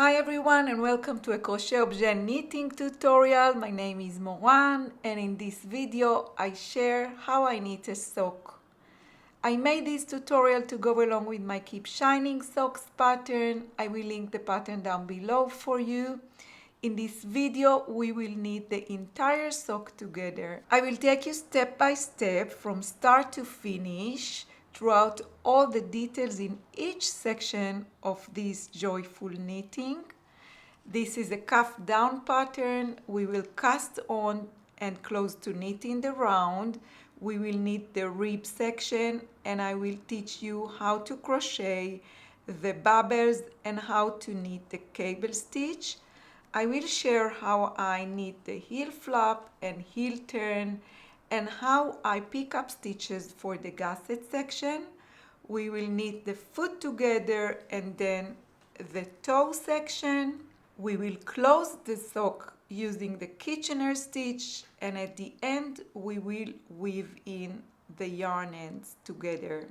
Hi everyone and welcome to a crochet objet knitting tutorial. My name is Moran and in this video I share how I knit a sock. I made this tutorial to go along with my Keep Shining socks pattern. I will link the pattern down below for you. In this video we will knit the entire sock together. I will take you step by step from start to finish throughout all the details in each section of this joyful knitting. This is a cuff down pattern. We will cast on and close to knit in the round. We will knit the rib section and I will teach you how to crochet the bobbles and how to knit the cable stitch. I will share how I knit the heel flap and heel turn and how I pick up stitches for the gusset section. We will knit the foot together and then the toe section. We will close the sock using the Kitchener stitch and at the end we will weave in the yarn ends together.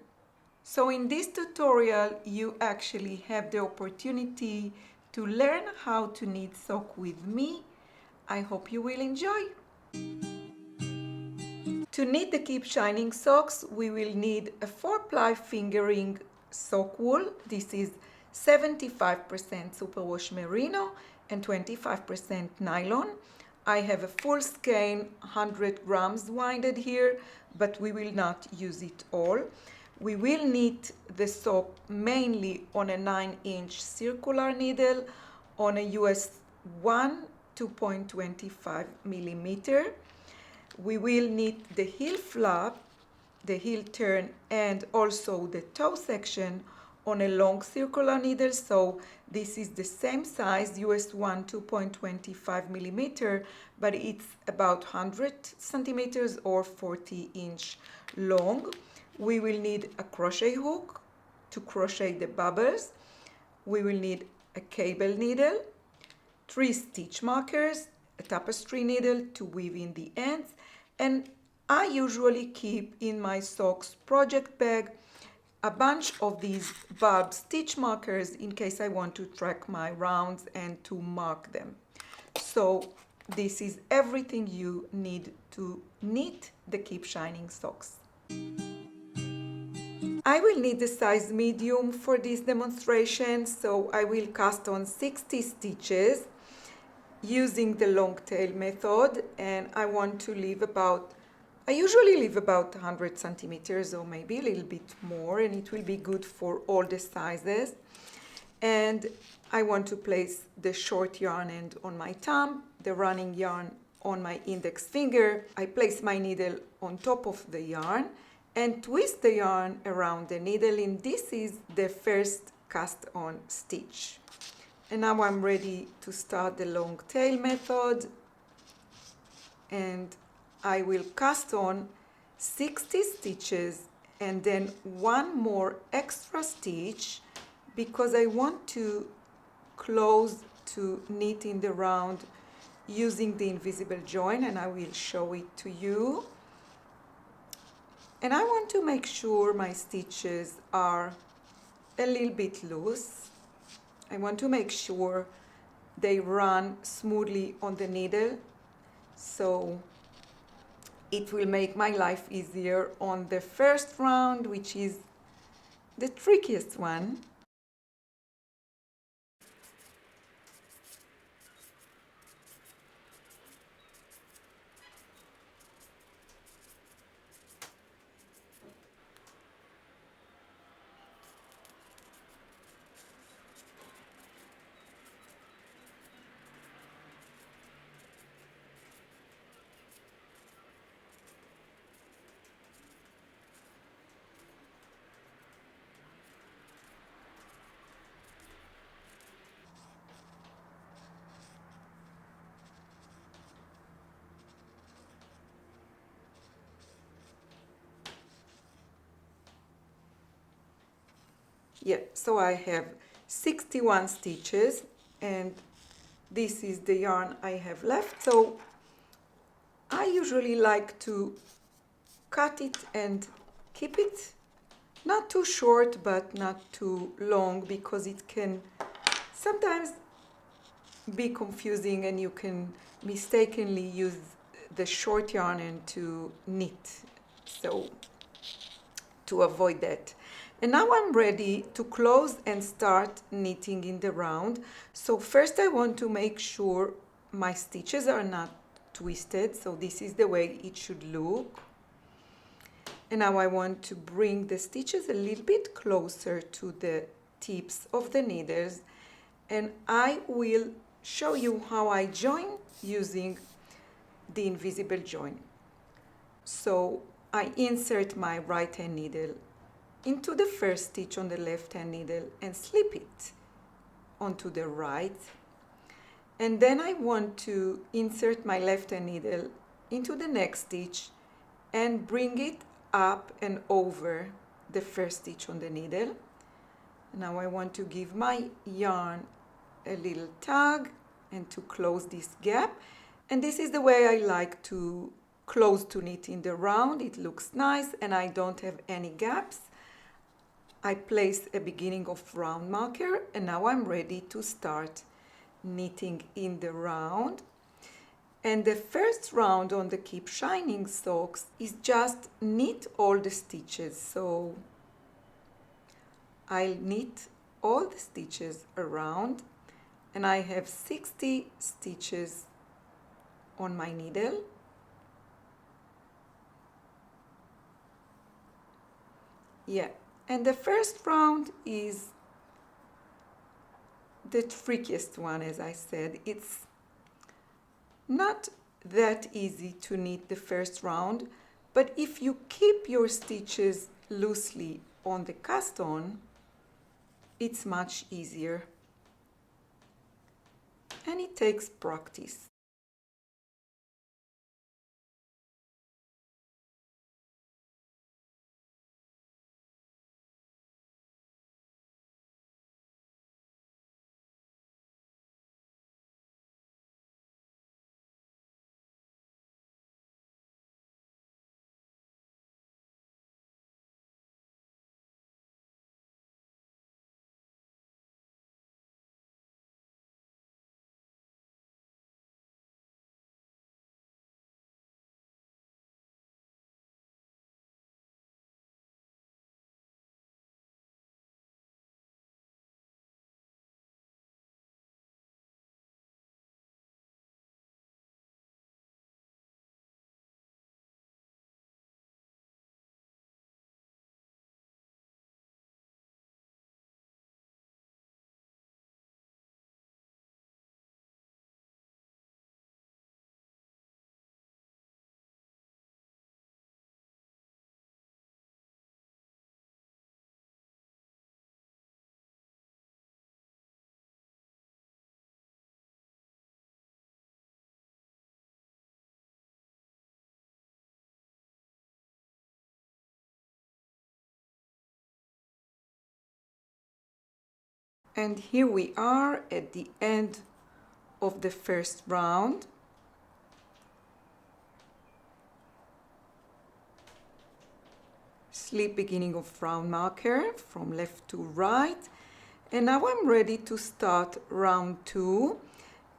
So in this tutorial you actually have the opportunity to learn how to knit sock with me. I hope you will enjoy. To knit the Keep Shining socks, we will need a 4-ply fingering sock wool. This is 75% superwash merino and 25% nylon. I have a full skein 100 grams winded here, but we will not use it all. We will knit the sock mainly on a 9-inch circular needle on a US 1 2.25 millimeter. We will knit the heel flap, the heel turn and also the toe section on a long circular needle. So this is the same size, US 1 2.25 millimeter, but it's about 100 centimeters or 40-inch long. We will need a crochet hook to crochet the bubbles. We will need a cable needle, 3 stitch markers, a tapestry needle to weave in the ends, and I usually keep in my socks project bag a bunch of these bulb stitch markers in case I want to track my rounds and to mark them. So this is everything you need to knit the Keep Shining socks. I will need the size medium for this demonstration, so I will cast on 60 stitches using the long tail method, and I want to leave about, I usually leave about 100 centimeters or maybe a little bit more, and it will be good for all the sizes. And I want to place the short yarn end on my thumb, the running yarn on my index finger. I place my needle on top of the yarn and twist the yarn around the needle, and this is the first cast on stitch. And now I'm ready to start the long tail method, and I will cast on 60 stitches and then one more extra stitch because I want to close to knit in the round using the invisible join, and I will show it to you. And I want to make sure my stitches are a little bit loose. I want to make sure they run smoothly on the needle, so it will make my life easier on the first round, which is the trickiest one. Yeah, so I have 61 stitches and this is the yarn I have left. So I usually like to cut it and keep it not too short but not too long, because it can sometimes be confusing and you can mistakenly use the short yarn and to knit. So to avoid that. And now I'm ready to close and start knitting in the round. So first I want to make sure my stitches are not twisted. So this is the way it should look. And now I want to bring the stitches a little bit closer to the tips of the needles, and I will show you how I join using the invisible join. So I insert my right hand needle into the first stitch on the left hand needle and slip it onto the right, and then I want to insert my left hand needle into the next stitch and bring it up and over the first stitch on the needle. Now I want to give my yarn a little tug and to close this gap, and this is the way I like to close to knit in the round. It looks nice and I don't have any gaps. I place a beginning of round marker, and now I'm ready to start knitting in the round. And the first round on the Keep Shining socks is just knit all the stitches. So I'll knit all the stitches around, and I have 60 stitches on my needle. Yeah, and the first round is the trickiest one, as I said. It's not that easy to knit the first round, but if you keep your stitches loosely on the cast on, it's much easier, and it takes practice. And here we are at the end of the first round. Slip beginning of round marker from left to right, and now I'm ready to start round 2.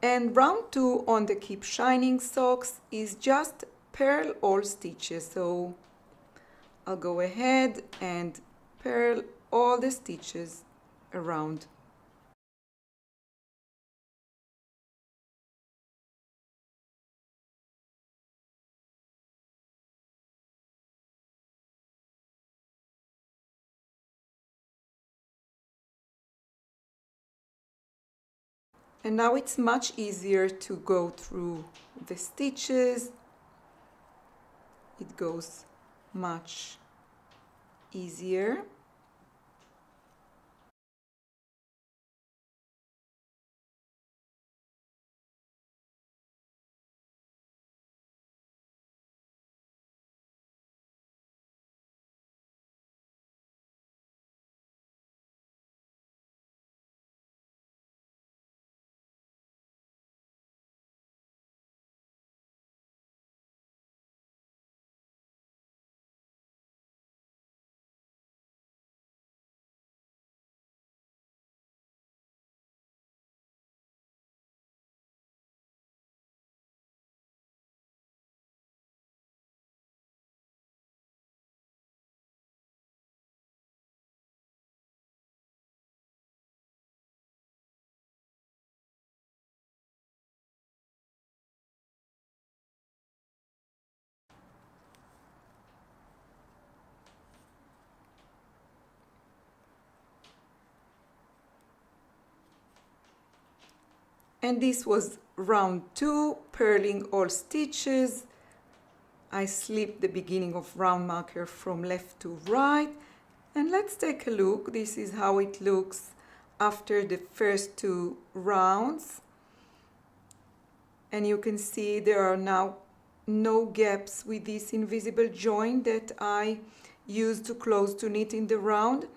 And round 2 on the Keep Shining socks is just purl all stitches. So I'll go ahead and purl all the stitches around. And now it's much easier to go through the stitches. It goes much easier. And this was round 2, purling all stitches. I slip the beginning of round marker from left to right. And let's take a look. This is how it looks after the first 2 rounds. And you can see there are now no gaps with this invisible join that I used to close to knit in the round.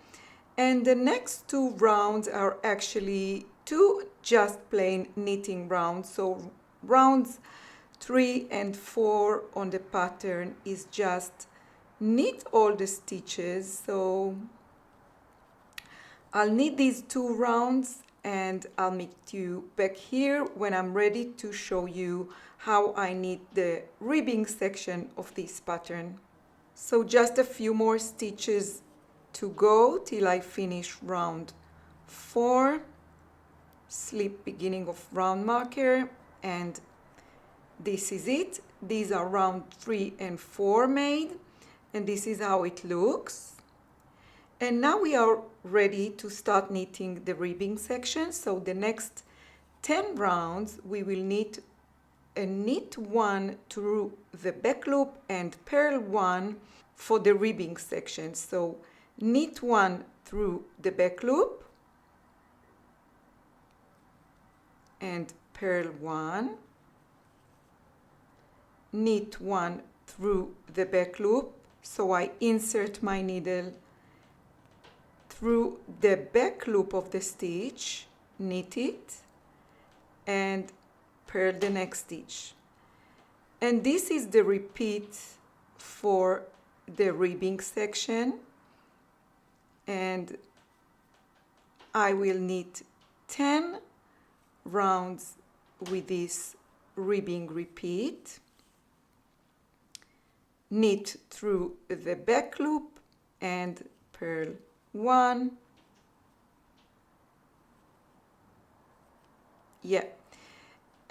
And the next 2 rounds are actually 2 just plain knitting rounds. So rounds 3 and 4 on the pattern is just knit all the stitches. So I'll knit these 2 rounds and I'll meet you back here when I'm ready to show you how I knit the ribbing section of this pattern. So just a few more stitches to go till I finish round 4. Slip beginning of round marker, and this is it. These are round 3 and 4 made, and this is how it looks. And now we are ready to start knitting the ribbing section. So the next 10 rounds we will knit a knit 1 through the back loop and purl 1 for the ribbing section. So knit 1 through the back loop and purl 1, knit 1 through the back loop. So I insert my needle through the back loop of the stitch, knit it, and purl the next stitch. And this is the repeat for the ribbing section, and I will knit 10 rounds with this ribbing repeat. Knit through the back loop and purl 1. Yeah.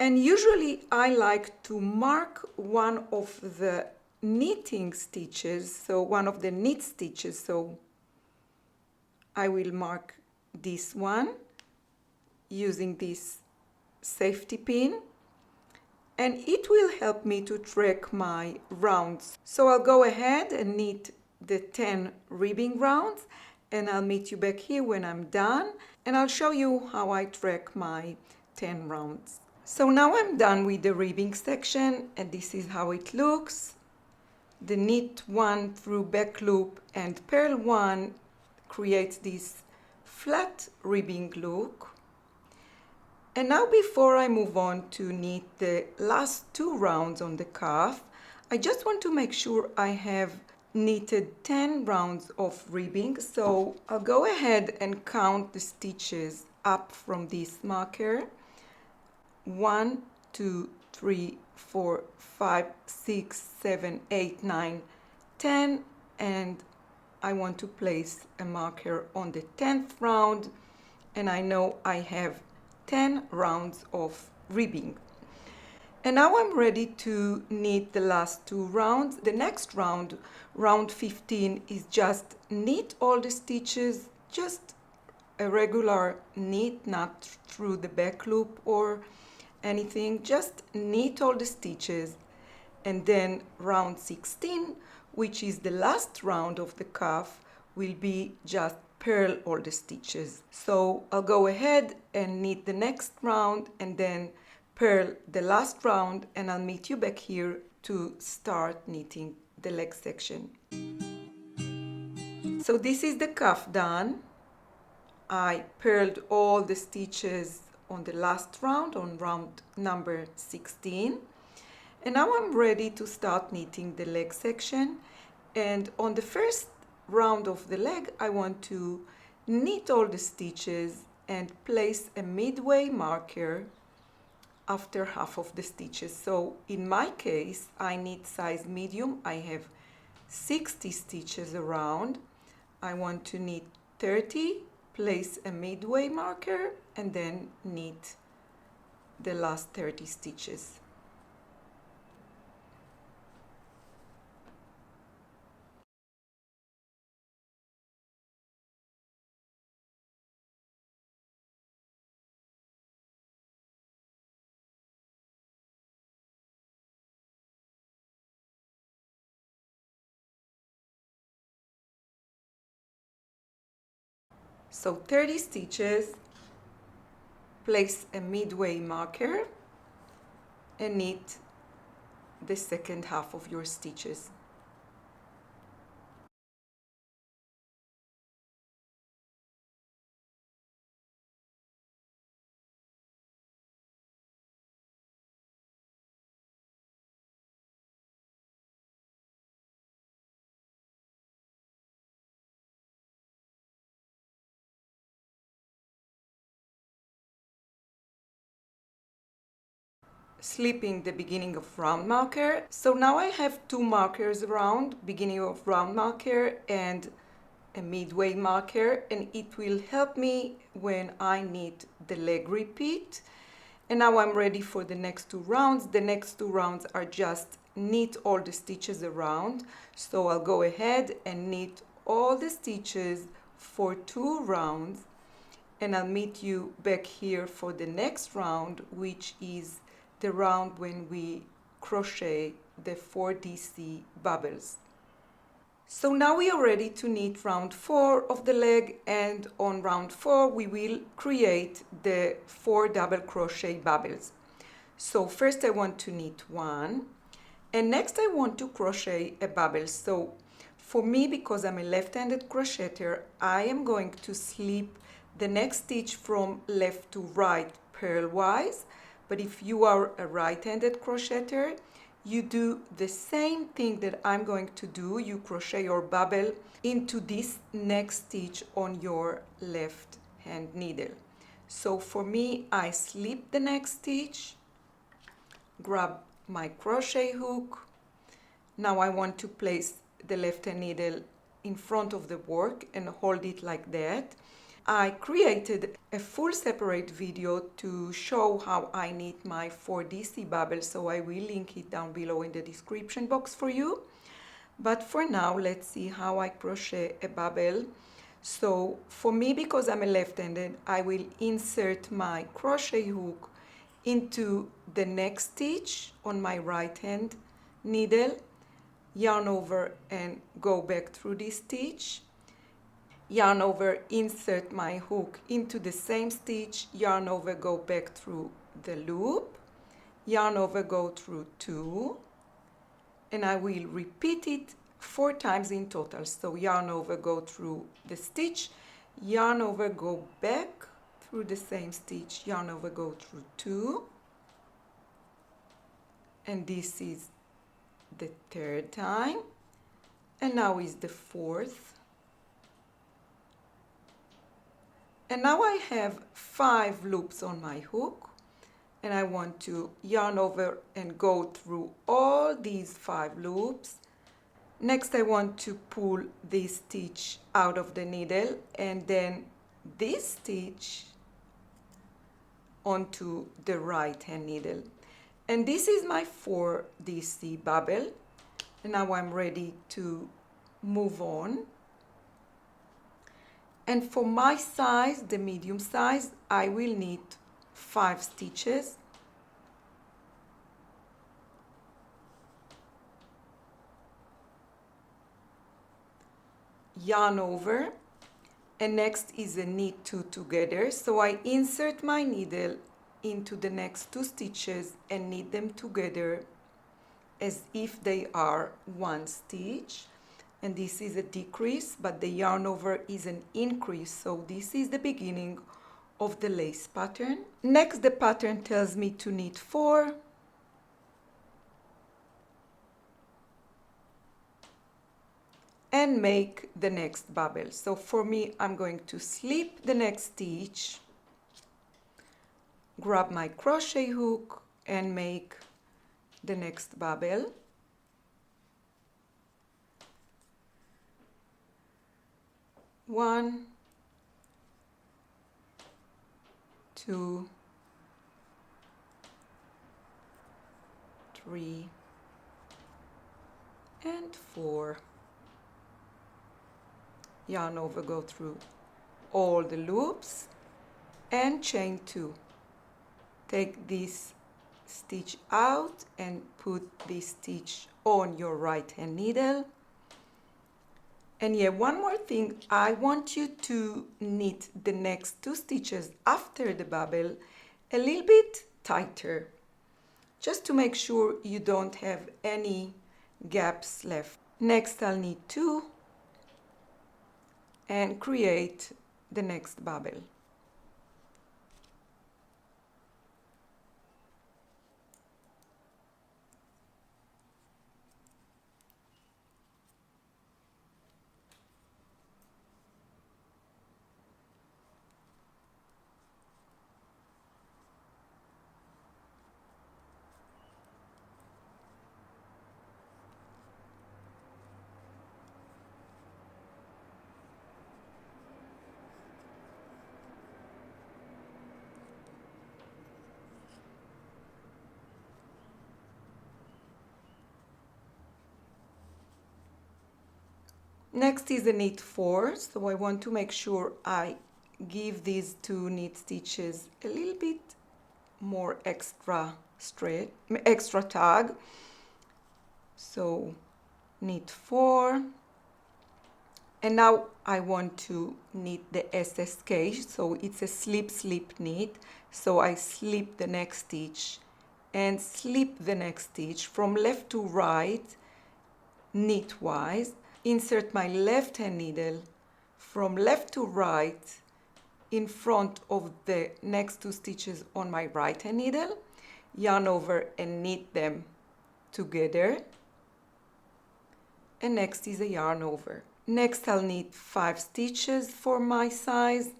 And usually I like to mark one of the knitting stitches, so one of the knit stitches. So I will mark this one using this safety pin, and it will help me to track my rounds. So I'll go ahead and knit the 10 ribbing rounds, and I'll meet you back here when I'm done, and I'll show you how I track my 10 rounds. So now I'm done with the ribbing section, and this is how it looks. The knit 1 through back loop and purl 1 creates this flat ribbing look. And now before I move on to knit the last 2 rounds on the cuff, I just want to make sure I have knitted 10 rounds of ribbing. So I'll go ahead and count the stitches up from this marker. 1, 2, 3, 4, 5, 6, 7, 8, 9, 10, and I want to place a marker on the 10th round, and I know I have 10 rounds of ribbing. And now I'm ready to knit the last 2 rounds. The next round, round 15, is just knit all the stitches, just a regular knit, not through the back loop or anything, just knit all the stitches. And then round 16, which is the last round of the cuff, will be just purl all the stitches. So I'll go ahead and knit the next round and then purl the last round, and I'll meet you back here to start knitting the leg section. So this is the cuff done. I purled all the stitches on the last round, on round number 16. And now I'm ready to start knitting the leg section. And on the first round of the leg, I want to knit all the stitches and place a midway marker after half of the stitches. So in my case, I knit size medium. I have 60 stitches around. I want to knit 30, place a midway marker, and then knit the last 30 stitches. So 30 stitches, place a midway marker and knit the second half of your stitches. Slipping the beginning of round marker. So now I have two markers around, beginning of round marker and a midway marker, and it will help me when I knit the leg repeat. And now I'm ready for the next two rounds. The next two rounds are just knit all the stitches around. So I'll go ahead and knit all the stitches for 2 rounds, and I'll meet you back here for the next round, which is the round when we crochet the 4 DC bubbles. So now we are ready to knit round 4 of the leg, and on round 4 we will create the 4 double crochet bubbles. So first I want to knit 1, and next I want to crochet a bubble. So for me, because I'm a left-handed crocheter, I am going to slip the next stitch from left to right purlwise. But if you are a right-handed crocheter, you do the same thing that I'm going to do. You crochet your bubble into this next stitch on your left hand needle. So for me, I slip the next stitch, grab my crochet hook. Now I want to place the left hand needle in front of the work and hold it like that. I created a full separate video to show how I knit my 4 DC bubbles, so I will link it down below in the description box for you. But for now, let's see how I crochet a bubble. So for me, because I'm a left-handed, I will insert my crochet hook into the next stitch on my right hand needle, yarn over and go back through this stitch, yarn over, insert my hook into the same stitch, yarn over, go back through the loop, yarn over, go through 2, and I will repeat it 4 times in total. So yarn over, go through the stitch, yarn over, go back through the same stitch, yarn over, go through 2, and this is the 3rd time, and now is the 4th. And now I have 5 loops on my hook, and I want to yarn over and go through all these 5 loops. Next I want to pull this stitch out of the needle, and then this stitch onto the right hand needle. And this is my 4 DC bubble. And now I'm ready to move on. And for my size, the medium size, I will knit 5 stitches. Yarn over, and next is a knit 2 together. So I insert my needle into the next 2 stitches and knit them together as if they are 1 stitch. And this is a decrease, but the yarn over is an increase. So this is the beginning of the lace pattern. Next, the pattern tells me to knit 4. And make the next bubble. So for me, I'm going to slip the next stitch, grab my crochet hook and make the next bubble. One, 2, 3, and 4. Yarn over, go through all the loops and chain 2. Take this stitch out and put this stitch on your right hand needle And yeah, one more thing, I want you to knit the next 2 stitches after the bobble a little bit tighter, just to make sure you don't have any gaps left. Next, I'll knit 2 and create the next bobble. Next is a knit 4, so I want to make sure I give these 2 knit stitches a little bit more extra tag. So knit 4, and now I want to knit the SSK, so it's a slip knit. So I slip the next stitch and slip the next stitch from left to right knitwise. Insert my left hand needle from left to right in front of the next 2 stitches on my right hand needle, yarn over and knit them together, and next is a yarn over. Next I'll knit 5 stitches for my size,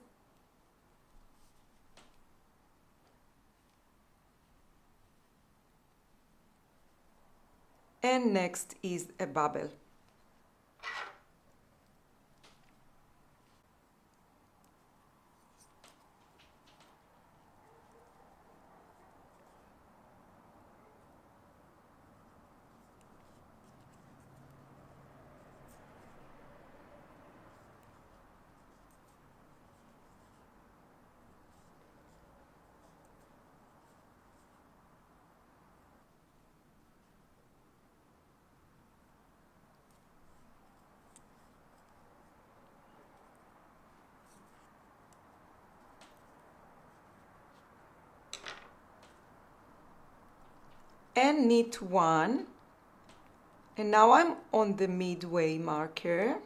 and next is a bobble. And knit 1, and now I'm on the midway marker,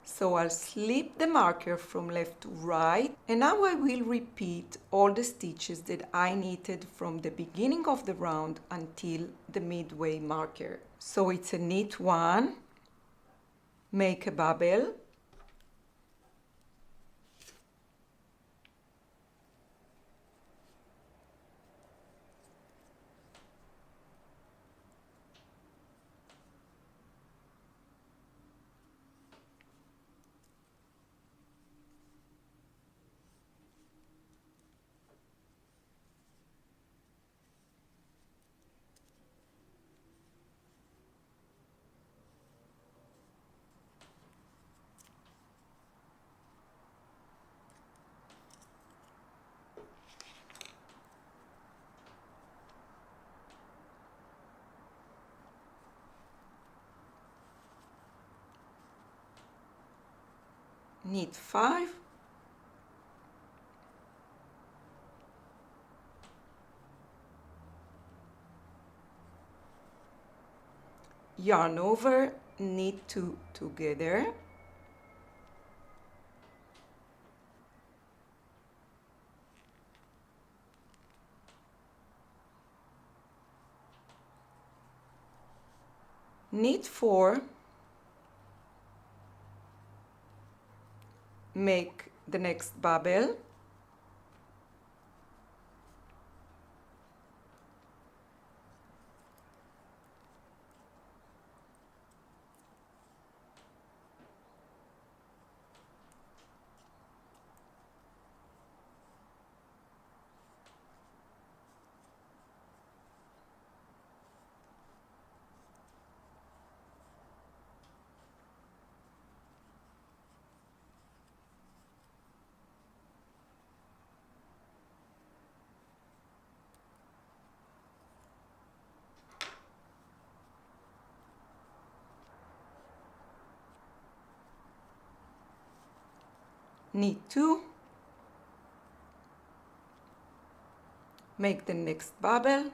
so I'll slip the marker from left to right, and now I will repeat all the stitches that I knitted from the beginning of the round until the midway marker. So it's a knit 1, make a bobble, knit 5, yarn over, knit 2 together, knit 4, make the next bobble, knit 2, make the next bubble,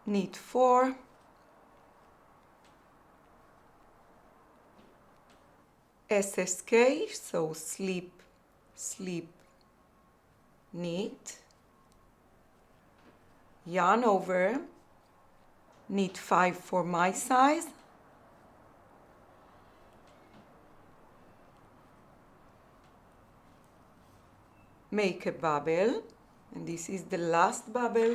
knit 4, SSK, so slip, slip, knit, yarn over, knit 5 for my size, make a bubble, and this is the last bubble,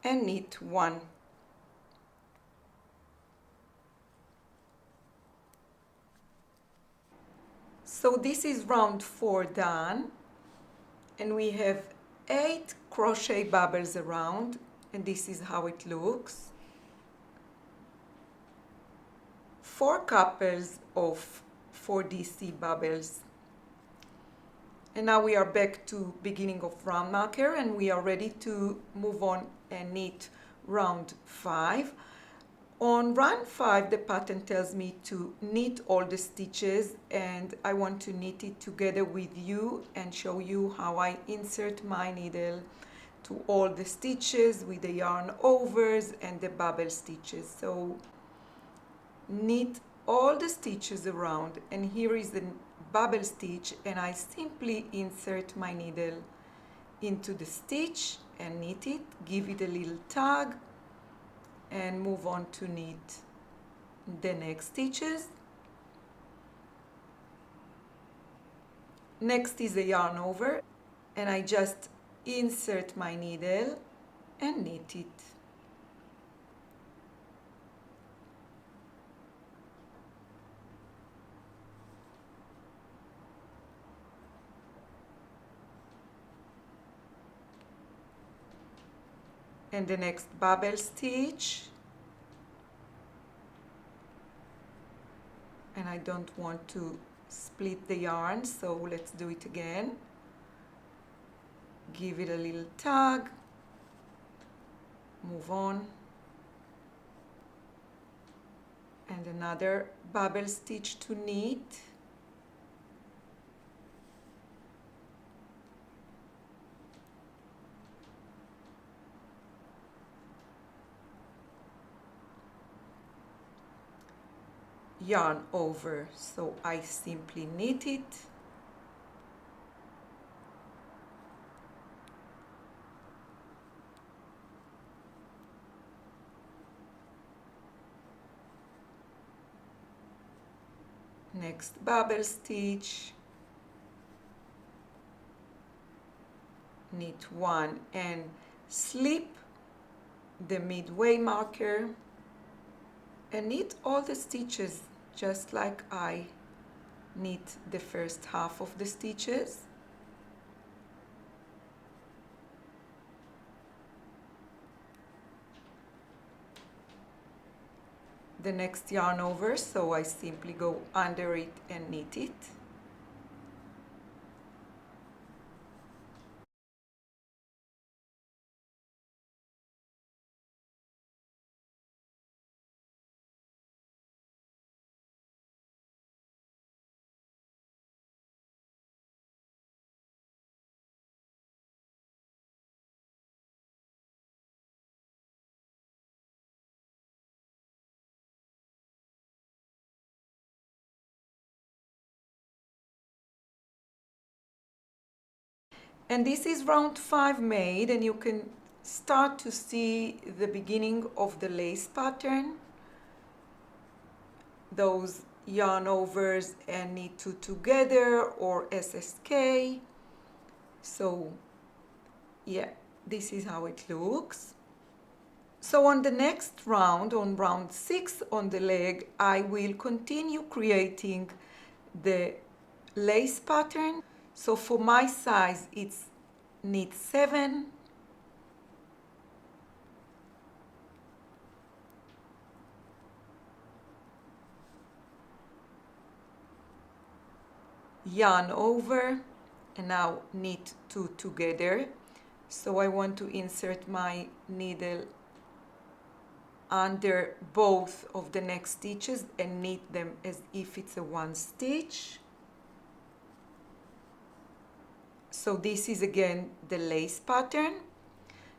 and knit 1. So this is round 4 done, and we have 8 crochet bubbles around, and this is how it looks. 4 couples of 4DC bubbles. And now we are back to beginning of round marker, and we are ready to move on and knit round 5. On round 5 the pattern tells me to knit all the stitches, and I want to knit it together with you and show you how I insert my needle to all the stitches with the yarn overs and the bubble stitches. So knit all the stitches around, and here is the bubble stitch, and I simply insert my needle into the stitch and knit it, give it a little tug, and move on to knit the next stitches. Next is a yarn over, and I just insert my needle and knit it. And the next bubble stitch, and I don't want to split the yarn, so let's do it again. Give it a little tug, move on, and another bubble stitch to knit. Yarn over, so I simply knit it. Next bubble stitch, knit 1 and slip the midway marker and knit all the stitches just like I knit the first half of the stitches. The next yarn over, so I simply go under it and knit it. And this is round 5 made, and you can start to see the beginning of the lace pattern. Those yarn overs and knit 2 together, or SSK. So yeah, this is how it looks. So on the next round, on round 6 on the leg, I will continue creating the lace pattern. So for my size, it's knit 7, yarn over, and now knit 2 together. So I want to insert my needle under both of the next stitches and knit them as if it's a one stitch. So this is again the lace pattern.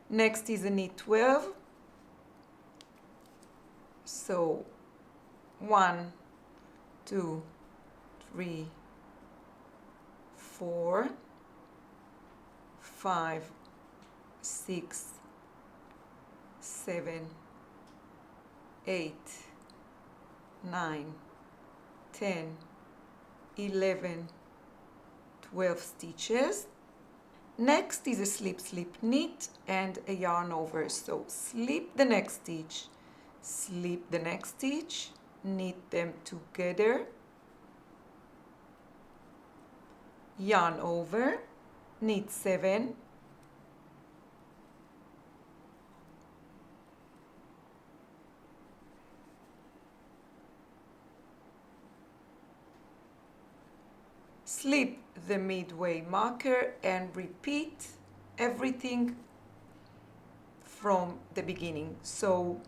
Next is a knit 12. So 1, 2, 3, 4, 5, 6, 7, 8, 9, 10, 11, 12 stitches. Next is a slip slip knit and a yarn over. So slip the next stitch, slip the next stitch, knit them together, yarn over, knit 7, slip the midway marker, and repeat everything from the beginning. So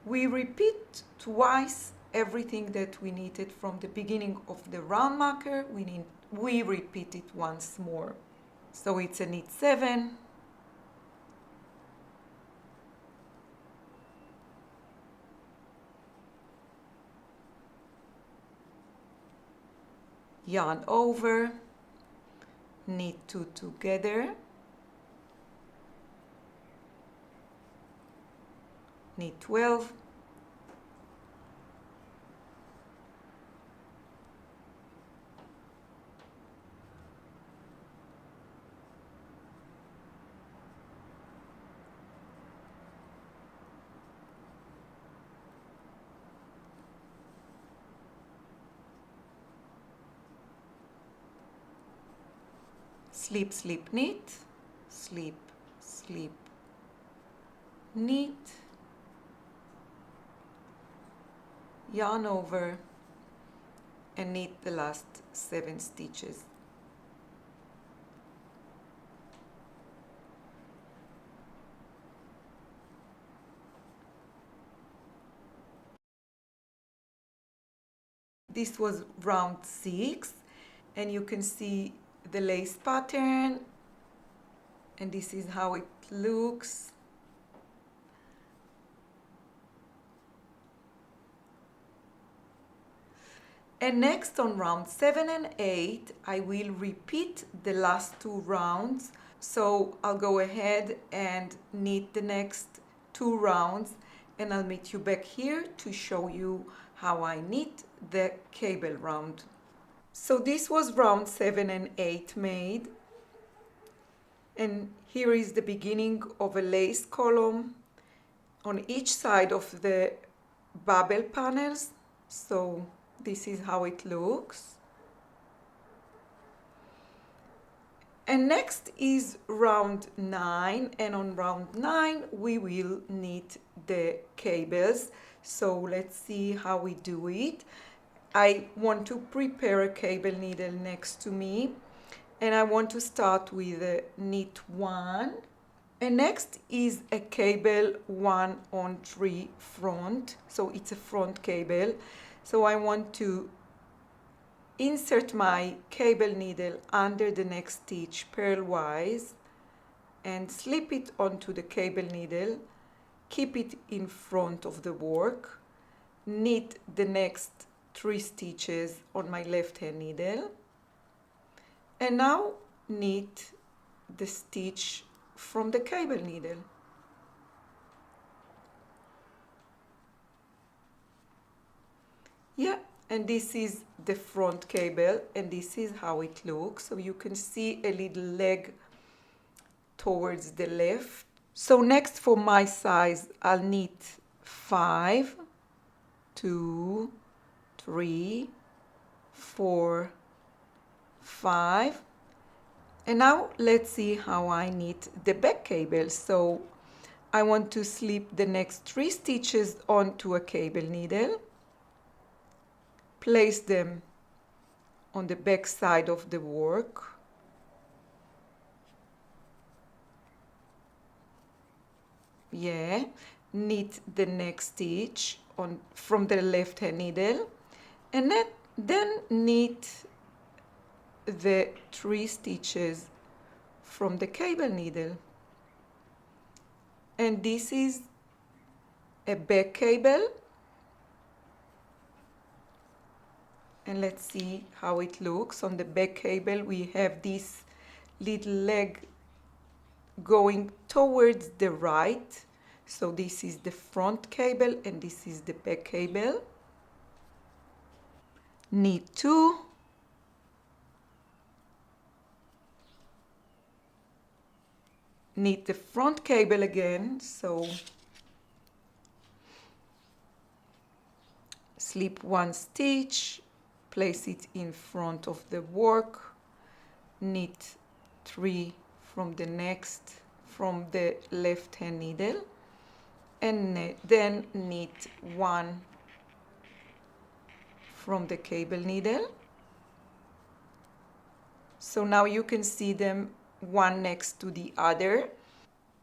we repeat twice everything that we knitted from the beginning of the round marker. We repeat it once more. So it's a knit 7, yarn over, knit 2 together, knit 12, slip slip knit, slip slip knit, yarn over, and knit the last 7 stitches. This was round 6, and you can see the lace pattern, and this is how it looks. And next on round 7 and 8, I will repeat the last 2 rounds. So I'll go ahead and knit the next 2 rounds, and I'll meet you back here to show you how I knit the cable round. So this was round 7 and 8 made, and here is the beginning of a lace column on each side of the bobble panels. So this is how it looks. And next is round 9, and on round 9 we will knit the cables. So let's see how we do it. I want to prepare a cable needle next to me, and I want to start with a knit 1, and next is a cable 1 on 3 front. So it's a front cable. So I want to insert my cable needle under the next stitch purlwise and slip it onto the cable needle, keep it in front of the work, knit the next 3 stitches on my left hand needle, and now knit the stitch from the cable needle. Yeah, and this is the front cable, and this is how it looks. So you can see a little leg towards the left. So next, for my size, I'll knit 5, 2, 3, 4, 5. And now let's see how I knit the back cable. So I want to slip the next 3 stitches onto a cable needle, place them on the back side of the work, knit the next stitch on from the left hand needle, and then knit the 3 stitches from the cable needle. And this is a back cable, and let's see how it looks. On the back cable we have this little leg going towards the right. So this is the front cable and this is the back cable. Knit 2, knit the front cable again, so slip 1 stitch, place it in front of the work, knit 3 from the left hand needle, and then knit 1 from the cable needle. So now you can see them one next to the other.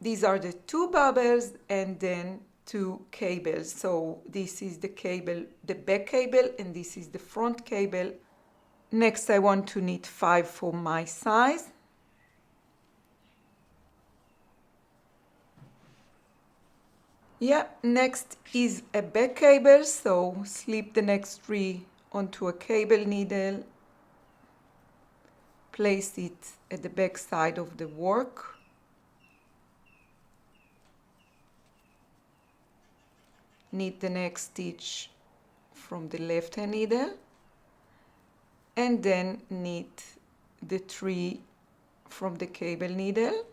These are the 2 bubbles and then 2 cables. So this is the cable, the back cable, and this is the front cable. Next I want to knit 5 for my size. Next is a back cable, so slip the next 3 onto a cable needle, place it at the back side of the work, knit the next stitch from the left hand needle, and then knit the 3 from the cable needle.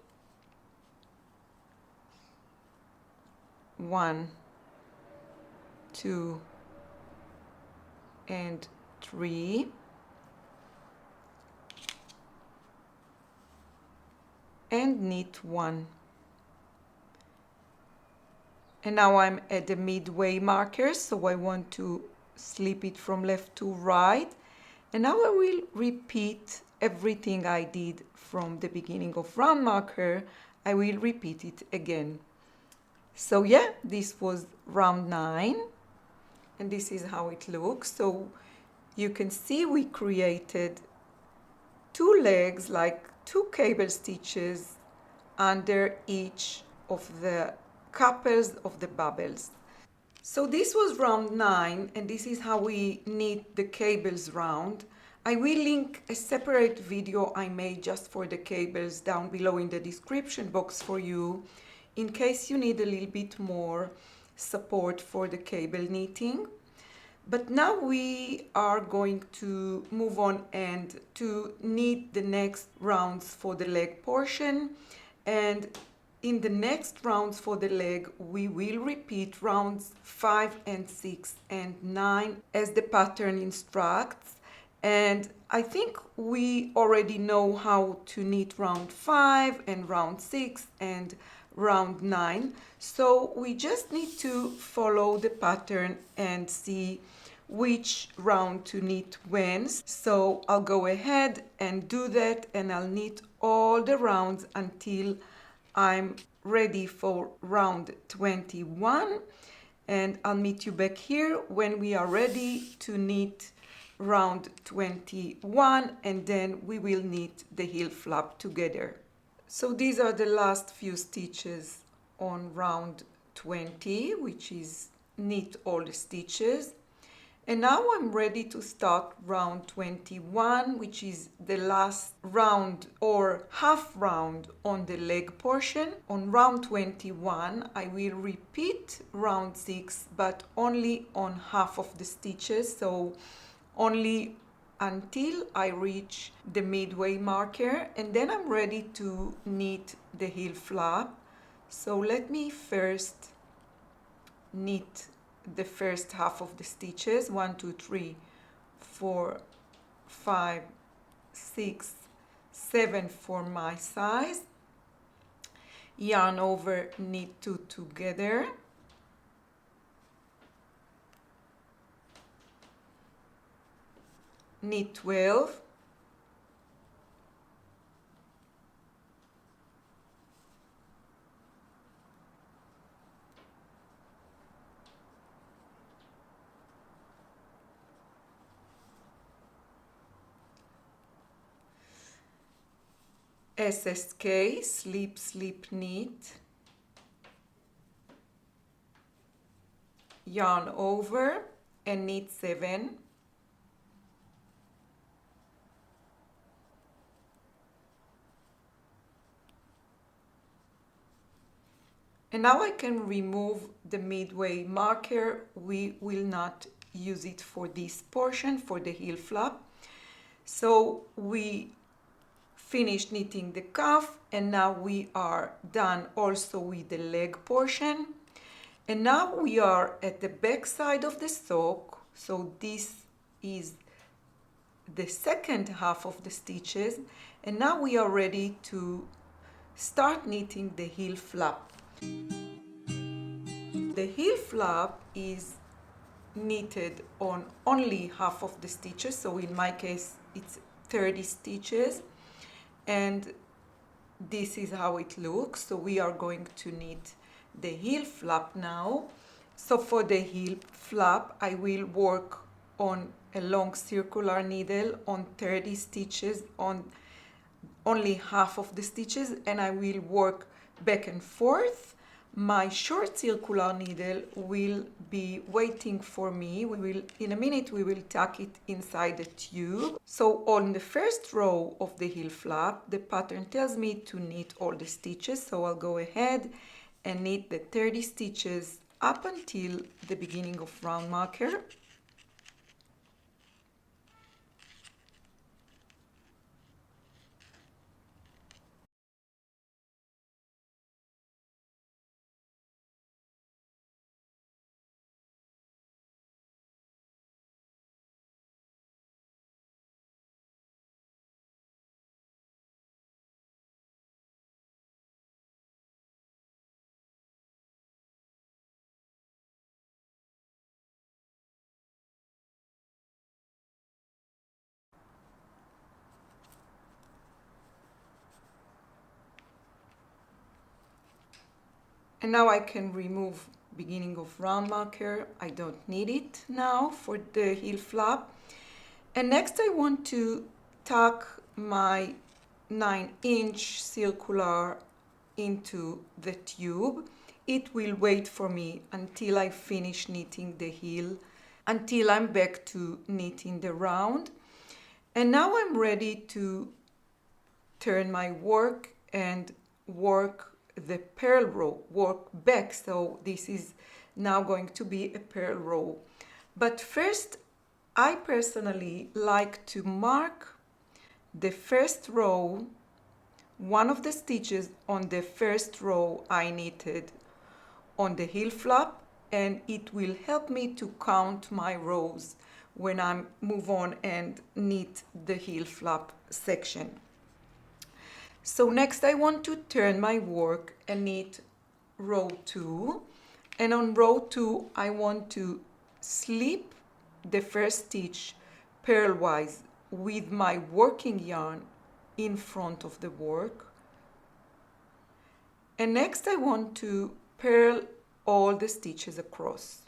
1, 2, and 3. And knit 1. And now I'm at the midway marker, so I want to slip it from left to right. And now I will repeat everything I did from the beginning of round marker. I will repeat it again. So this was round 9, and this is how it looks. So you can see we created 2 legs, like 2 cable stitches under each of the couples of the bubbles. So this was round 9, and this is how we knit the cables round. I will link a separate video I made just for the cables down below in the description box for you, in case you need a little bit more support for the cable knitting. But now we are going to move on and to knit the next rounds for the leg portion. And in the next rounds for the leg, we will repeat rounds 5 and 6 and 9 as the pattern instructs. And I think we already know how to knit round 5 and round 6 and round 9, so we just need to follow the pattern and see which round to knit when. So I'll go ahead and do that, and I'll knit all the rounds until I'm ready for round 21, and I'll meet you back here when we are ready to knit round 21, and then we will knit the heel flap together. So these are the last few stitches on round 20, which is knit all the stitches. And now I'm ready to start round 21, which is the last round or half round on the leg portion. On round 21, I will repeat round 6, but only on half of the stitches, so only until I reach the midway marker, and then I'm ready to knit the heel flap. So let me first knit the first half of the stitches, 1 2 3 4 5 6 7 for my size, yarn over, knit 2 together, knit 12, SSK, slip slip knit, yarn over and knit 7, and now I can remove the midway marker. We will not use it for this portion, for the heel flap. So we finished knitting the cuff, and now we are done also with the leg portion. And now we are at the back side of the sock, so this is the second half of the stitches, and now we are ready to start knitting the heel flap. The heel flap is knitted on only half of the stitches, so in my case it's 30 stitches, and this is how it looks. So we are going to knit the heel flap now. So for the heel flap, I will work on a long circular needle on 30 stitches on only half of the stitches, and I will work back and forth. My short circular needle will be waiting for me. In a minute, we will tuck it inside the tube. So on the first row of the heel flap, the pattern tells me to knit all the stitches. So I'll go ahead and knit the 30 stitches up until the beginning of round marker. And now I can remove beginning of round marker. I don't need it now for the heel flap. And next I want to tuck my 9-inch circular into the tube. It will wait for me until I finish knitting the heel, until I'm back to knitting the round. And now I'm ready to turn my work and work the purl row, work back. So this is now going to be a purl row. But first, I personally like to mark the first row, one of the stitches on the first row I knitted on the heel flap, and it will help me to count my rows when I move on and knit the heel flap section. So next I want to turn my work and knit row 2, and on row 2 I want to slip the first stitch purlwise with my working yarn in front of the work, and next I want to purl all the stitches across.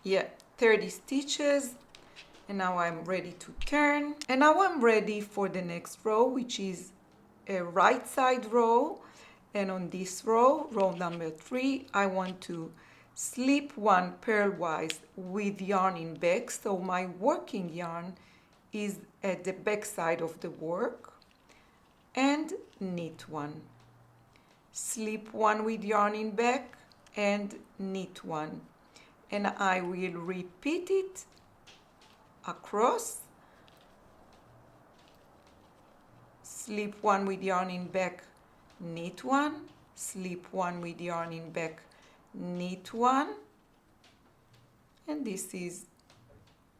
yeah, 30 stitches. And now I'm ready to turn. And now I'm ready for the next row, which is a right side row. And on this row, row number 3, I want to slip one purlwise with yarn in back. So my working yarn is at the back side of the work, and knit one. Slip one with yarn in back and knit one. And I will repeat it across. Slip one with yarn in back, knit one, slip one with yarn in back, knit one, and this is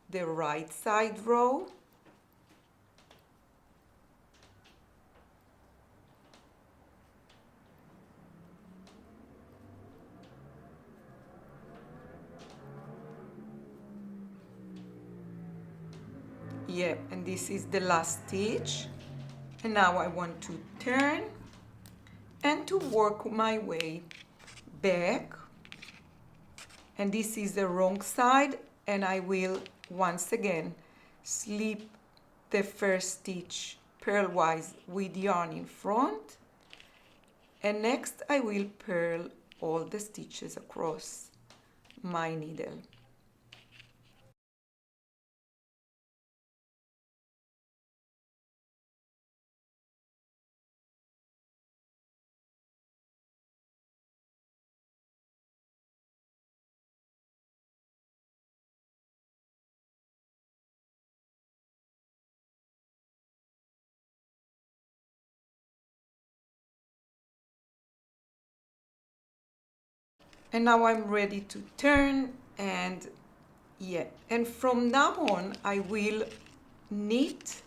the right side row. Yeah, and this is the last stitch. And now I want to turn and to work my way back. And this is the wrong side, and I will once again slip the first stitch purlwise with yarn in front, and next I will purl all the stitches across my needle. And now I'm ready to turn, and yeah, and from now on I will knit,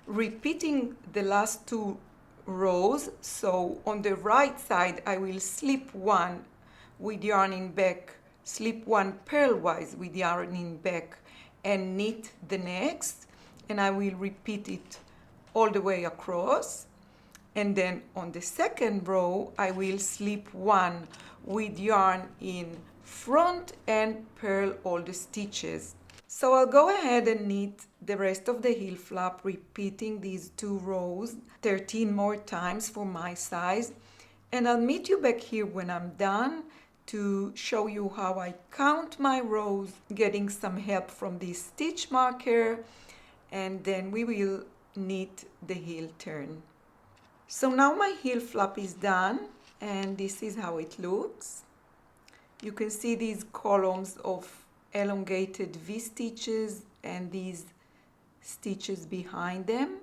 repeating the last 2 rows. So on the right side I will slip one with yarn in back, slip one purlwise with yarn in back, and knit the next, and I will repeat it all the way across. And then on the second row I will slip one with yarn in front and purl all the stitches. So I'll go ahead and knit the rest of the heel flap, repeating these 2 rows 13 more times for my size, and I'll meet you back here when I'm done to show you how I count my rows, getting some help from this stitch marker, and then we will knit the heel turn. So now my heel flap is done, and this is how it looks. You can see these columns of elongated V-stitches and these stitches behind them.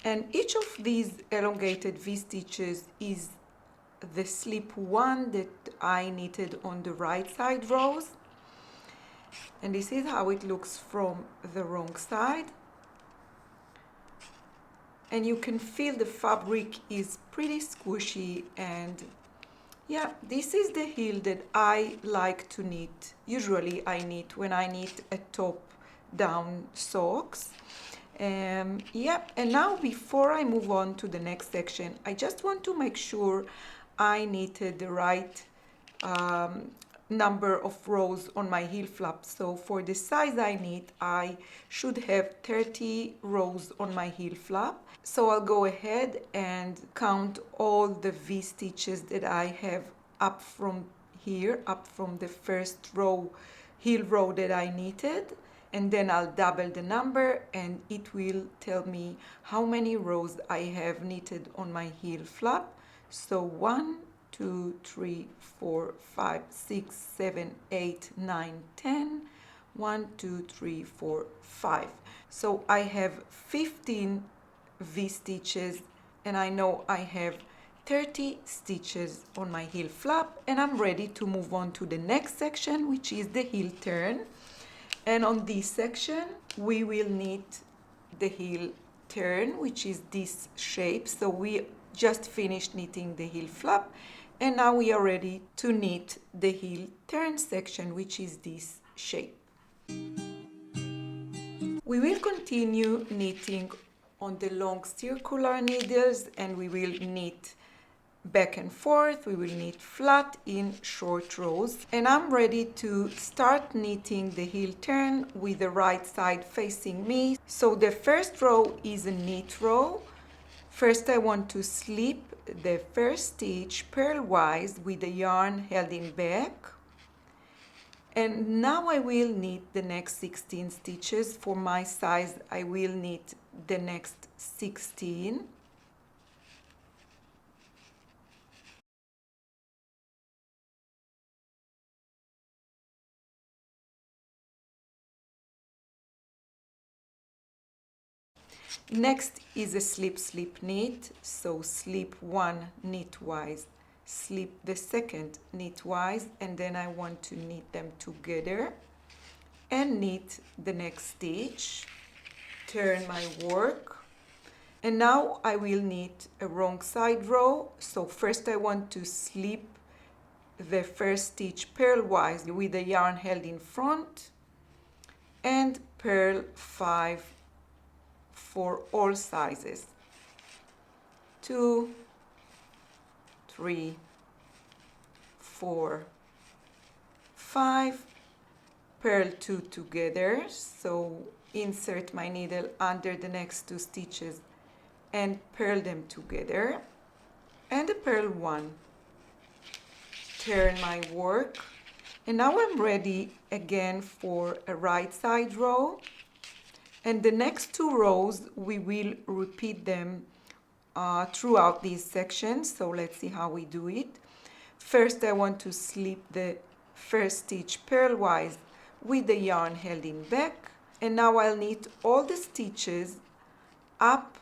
And each of these elongated V-stitches is the slip one that I knitted on the right side rows. And this is how it looks from the wrong side. And you can feel the fabric is pretty squishy, and yeah, this is the heel that I like to knit. Usually I knit when I knit a top down socks. Yeah, and now before I move on to the next section, I just want to make sure I knitted the right number of rows on my heel flap. So for the size I knit, I should have 30 rows on my heel flap. So I'll go ahead and count all the V stitches that I have up from here, up from the first row, heel row that I knitted, and then I'll double the number and it will tell me how many rows I have knitted on my heel flap. So 1, 2, 3, 4, 5, 6, 7, 8, 9, 10. 1, 2, 3, 4, 5. So I have 15 V stitches, and I know I have 30 stitches on my heel flap, and I'm ready to move on to the next section, which is the heel turn. And on this section we will knit the heel turn, which is this shape. So we just finished knitting the heel flap, and now we are ready to knit the heel turn section, which is this shape. We will continue knitting on the long circular needles, and we will knit back and forth. We will knit flat in short rows, and I'm ready to start knitting the heel turn with the right side facing me. So the first row is a knit row. First I want to slip the first stitch purlwise with the yarn held in back, and now I will knit the next 16 stitches. For my size I will knit the next 16. Next is a slip slip knit, so slip one knitwise, slip the second knitwise, and then I want to knit them together and knit the next stitch, turn my work, and now I will knit a wrong side row. So first I want to slip the first stitch purlwise with the yarn held in front and purl 5 for all sizes, 2, 3, 4, 5, purl 2 together, so insert my needle under the next 2 stitches and purl them together, and purl 1, turn my work, and now I'm ready again for a right side row. And the next 2 rows we will repeat them throughout these sections. So let's see how we do it. First I want to slip the first stitch purlwise with the yarn held in back, and now I'll knit all the stitches up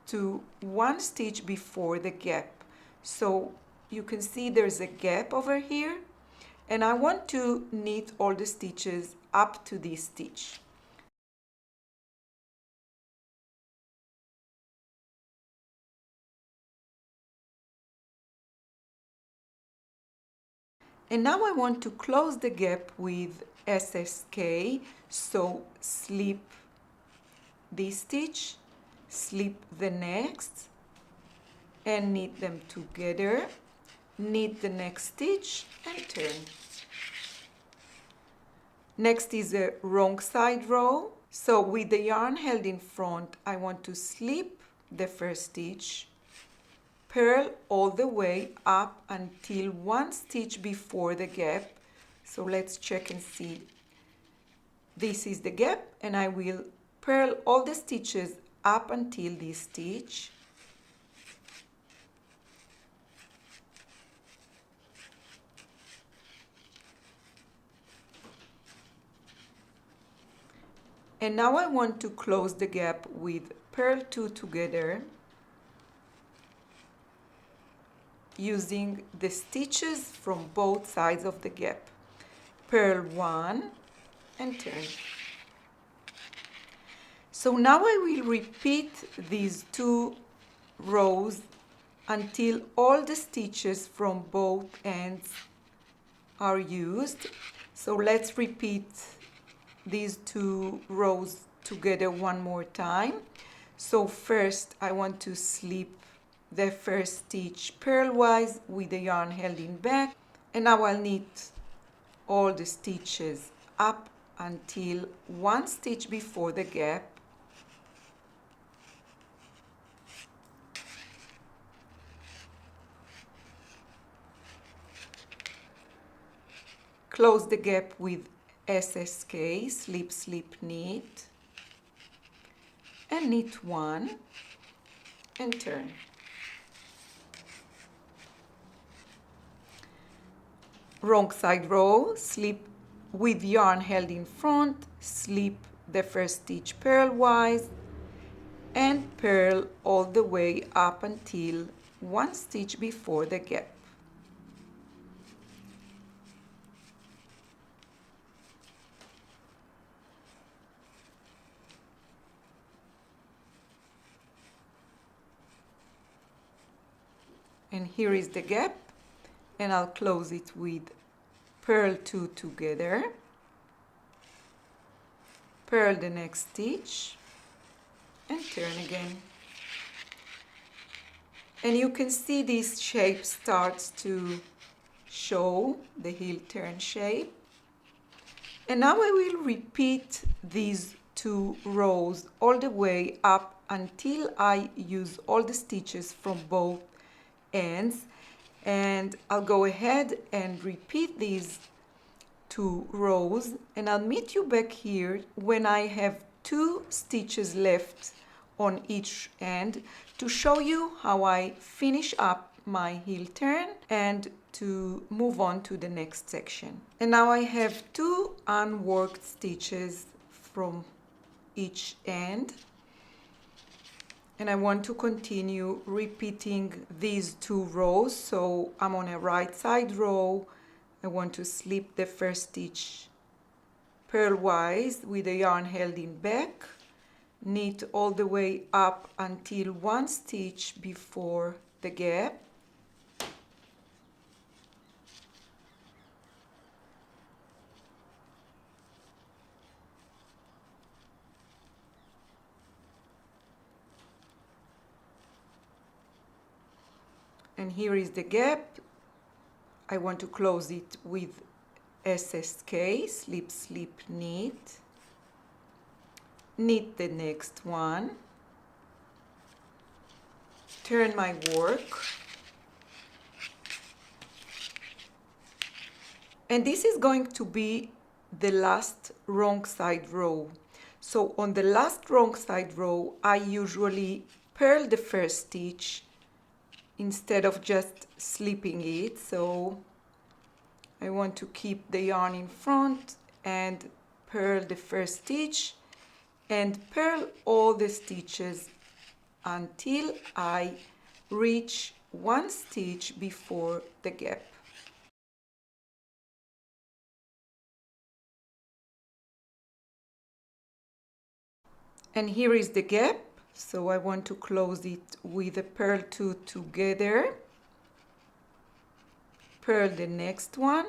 to 1 stitch before the gap. So you can see there's a gap over here, and I want to knit all the stitches up to this stitch. And now I want to close the gap with SSK, so slip this stitch, slip the next, and knit them together, knit the next stitch and turn. Next is a wrong side row. So with the yarn held in front, I want to slip the first stitch, purl all the way up until 1 stitch before the gap. So let's check and see. This is the gap, and I will purl all the stitches up until this stitch. And now I want to close the gap with purl 2 together, using the stitches from both sides of the gap. Purl 1 and turn. So now I will repeat these 2 rows until all the stitches from both ends are used. So let's repeat these 2 rows together one more time. So first I want to slip the first stitch purlwise with the yarn held in back, and now I'll knit all the stitches up until 1 stitch before the gap. Close the gap with SSK, slip slip knit, and knit 1 and turn. Wrong side row, slip with yarn held in front, slip the first stitch purlwise and purl all the way up until 1 stitch before the gap. And here is the gap, and I'll close it with purl 2 together, purl the next stitch and turn again. And you can see this shape starts to show, the heel turn shape. And now I will repeat these 2 rows all the way up until I use all the stitches from both ends. And I'll go ahead and repeat these 2 rows, and I'll meet you back here when I have 2 stitches left on each end to show you how I finish up my heel turn and to move on to the next section. And now I have 2 unworked stitches from each end, and I want to continue repeating these 2 rows. So I'm on a right side row. I want to slip the first stitch purlwise with the yarn held in back, knit all the way up until 1 stitch before the gap, and here is the gap. I want to close it with SSK, slip, slip, knit. Knit the next one. Turn my work. And this is going to be the last wrong side row. So on the last wrong side row, I usually purl the first stitch instead of just slipping it. So I want to keep the yarn in front and purl the first stitch and purl all the stitches until I reach 1 stitch before the gap. And here is the gap, so I want to close it with a purl 2 together. Purl the next one,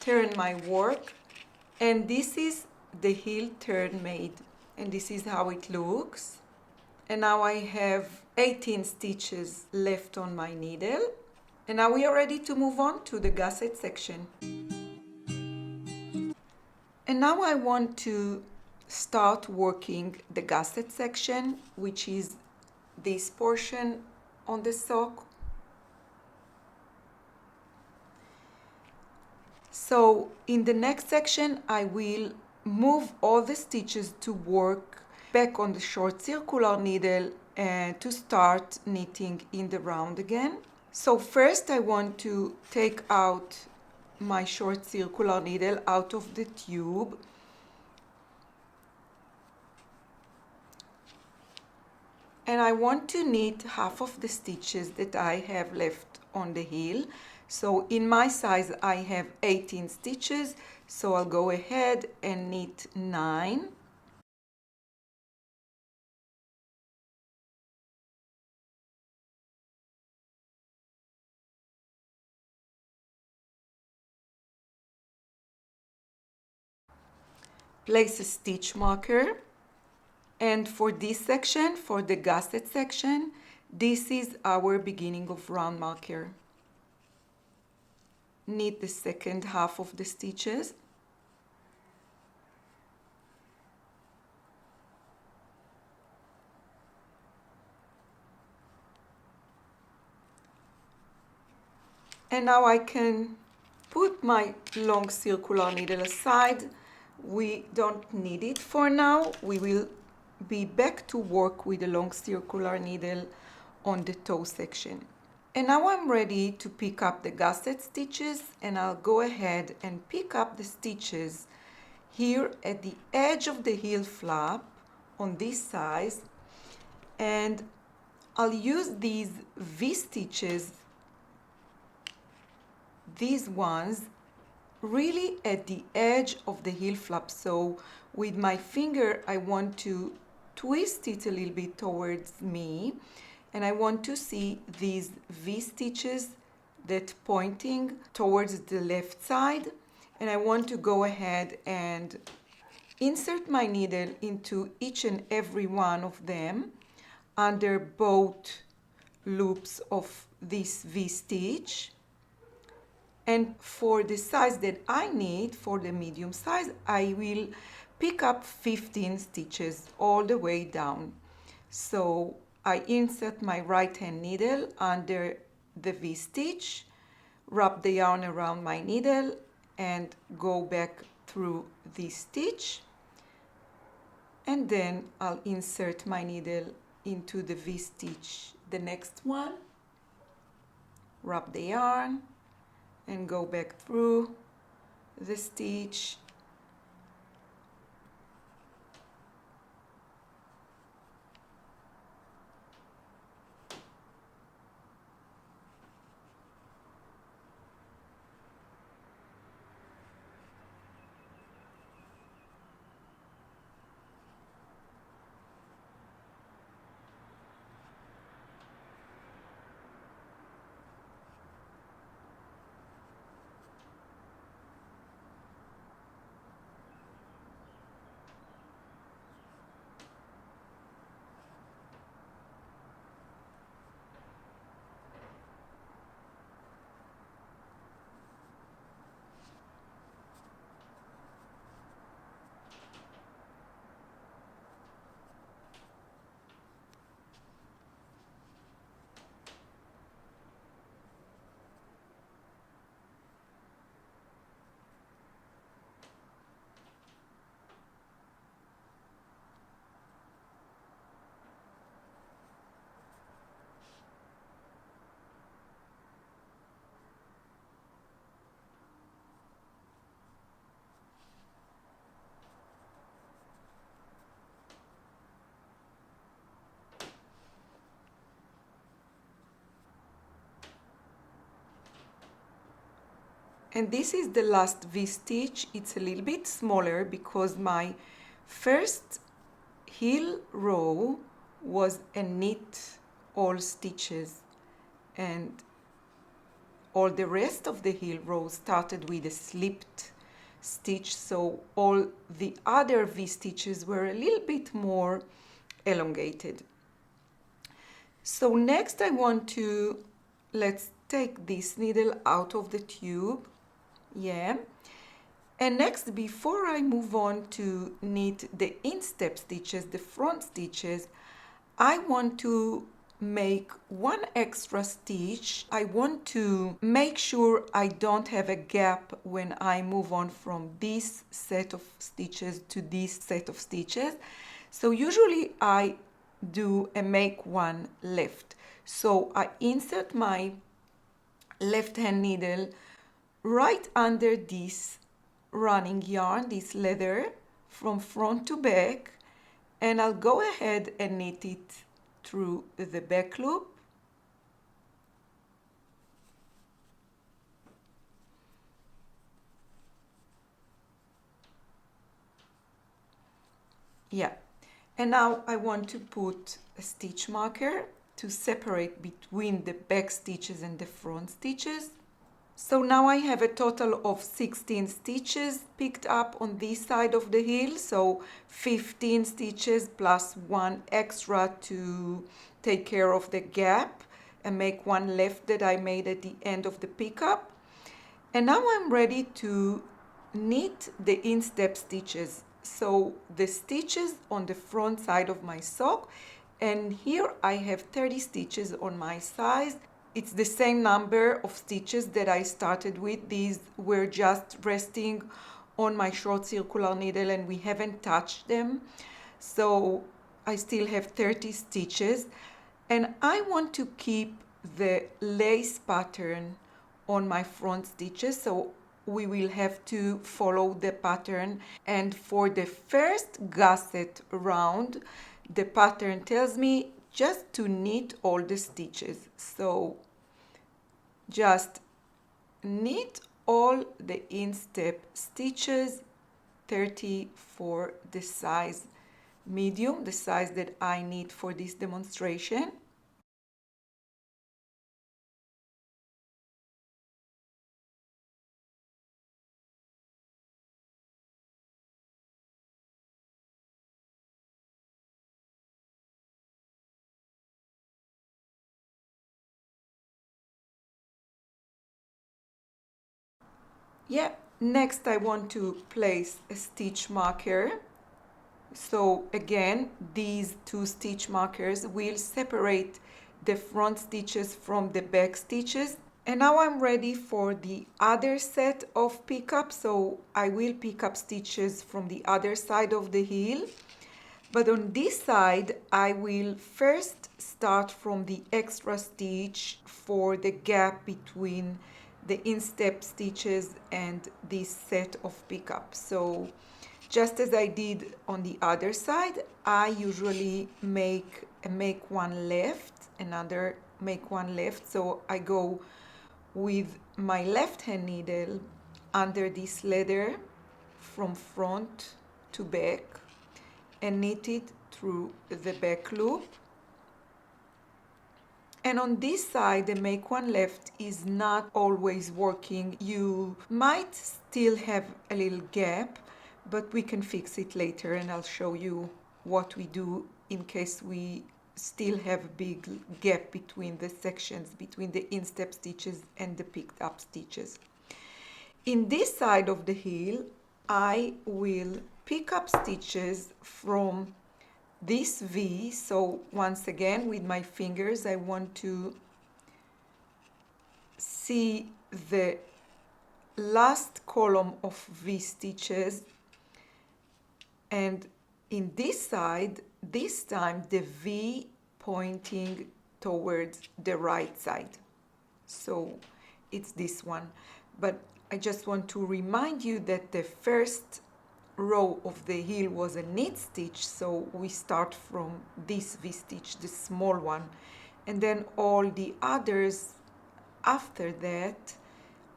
turn my work, and this is the heel turn made, and this is how it looks. And now I have 18 stitches left on my needle, and now we are ready to move on to the gusset section. And now I want to start working the gusset section, which is this portion on the sock. So in the next section I will move all the stitches to work back on the short circular needle and to start knitting in the round again. So first I want to take out my short circular needle out of the tube. And I want to knit half of the stitches that I have left on the heel. So in my size I have 18 stitches, so I'll go ahead and knit 9. Place a stitch marker. And for this section, for the gusset section, this is our beginning of round marker. Knit the second half of the stitches. And now I can put my long circular needle aside. We don't need it for now. We will be back to work with the long circular needle on the toe section. And now I'm ready to pick up the gusset stitches, and I'll go ahead and pick up the stitches here at the edge of the heel flap on this side, and I'll use these V stitches, these ones, really at the edge of the heel flap. So with my finger I want to twist it a little bit towards me, and I want to see these V stitches that pointing towards the left side, and I want to go ahead and insert my needle into each and every one of them under both loops of this V-stitch. And for the size that I need, for the medium size, I will pick up 15 stitches all the way down. So I insert my right hand needle under the V-stitch, wrap the yarn around my needle and go back through this stitch, and then I'll insert my needle into the V-stitch, the next one, wrap the yarn and go back through the stitch. And this is the last V-stitch. It's a little bit smaller because my first heel row was a knit all stitches, and all the rest of the heel row started with a slipped stitch, so all the other V-stitches were a little bit more elongated. So next I want to, let's take this needle out of the tube. Yeah. And next, before I move on to knit the instep stitches, the front stitches, I want to make one extra stitch. I want to make sure I don't have a gap when I move on from this set of stitches to this set of stitches. So usually I do a make one left. So I insert my left hand needle right under this running yarn, this leather, from front to back, and I'll go ahead and knit it through the back loop. Yeah, and now I want to put a stitch marker to separate between the back stitches and the front stitches. So now I have a total of 16 stitches picked up on this side of the heel, so 15 stitches plus one extra to take care of the gap and make one left that I made at the end of the pickup. And now I'm ready to knit the instep stitches. So the stitches on the front side of my sock, and here I have 30 stitches on my size. It's the same number of stitches that I started with. These were just resting on my short circular needle and we haven't touched them. So I still have 30 stitches, and I want to keep the lace pattern on my front stitches, so we will have to follow the pattern. And for the first gusset round, the pattern tells me just to knit all the stitches. So just knit all the instep stitches, 30 for the size medium, the size that I need for this demonstration. Yeah, next I want to place a stitch marker. So again, these two stitch markers will separate the front stitches from the back stitches. And now I'm ready for the other set of pickup. So I will pick up stitches from the other side of the heel. But on this side, I will first start from the extra stitch for the gap between the instep stitches and this set of pickup. So just as I did on the other side, I usually make one left, another make one left. So I go with my left hand needle under this leather from front to back and knit it through the back loop. And on this side, the make one left is not always working. You might still have a little gap, but we can fix it later, and I'll show you what we do in case we still have a big gap between the sections, between the instep stitches and the picked up stitches. In this side of the heel, I will pick up stitches from this V. So once again, with my fingers, I want to see the last column of V stitches, and in this side, this time the V pointing towards the right side. So it's this one. But I just want to remind you that the first row of the heel was a knit stitch, so we start from this V stitch, the small one, and then all the others after that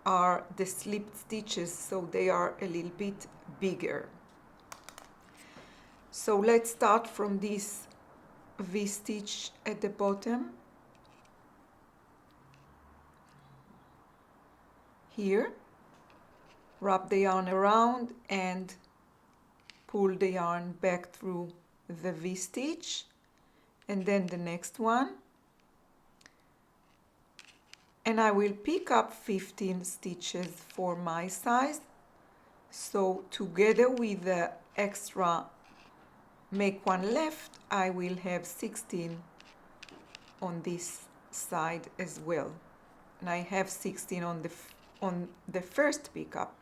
are the slipped stitches, so they are a little bit bigger. So let's start from this V stitch at the bottom here, wrap the yarn around and pull the yarn back through the V stitch, and then the next one, and I will pick up 15 stitches for my size. So together with the extra make one left, I will have 16 on this side as well, and I have 16 on the first pickup.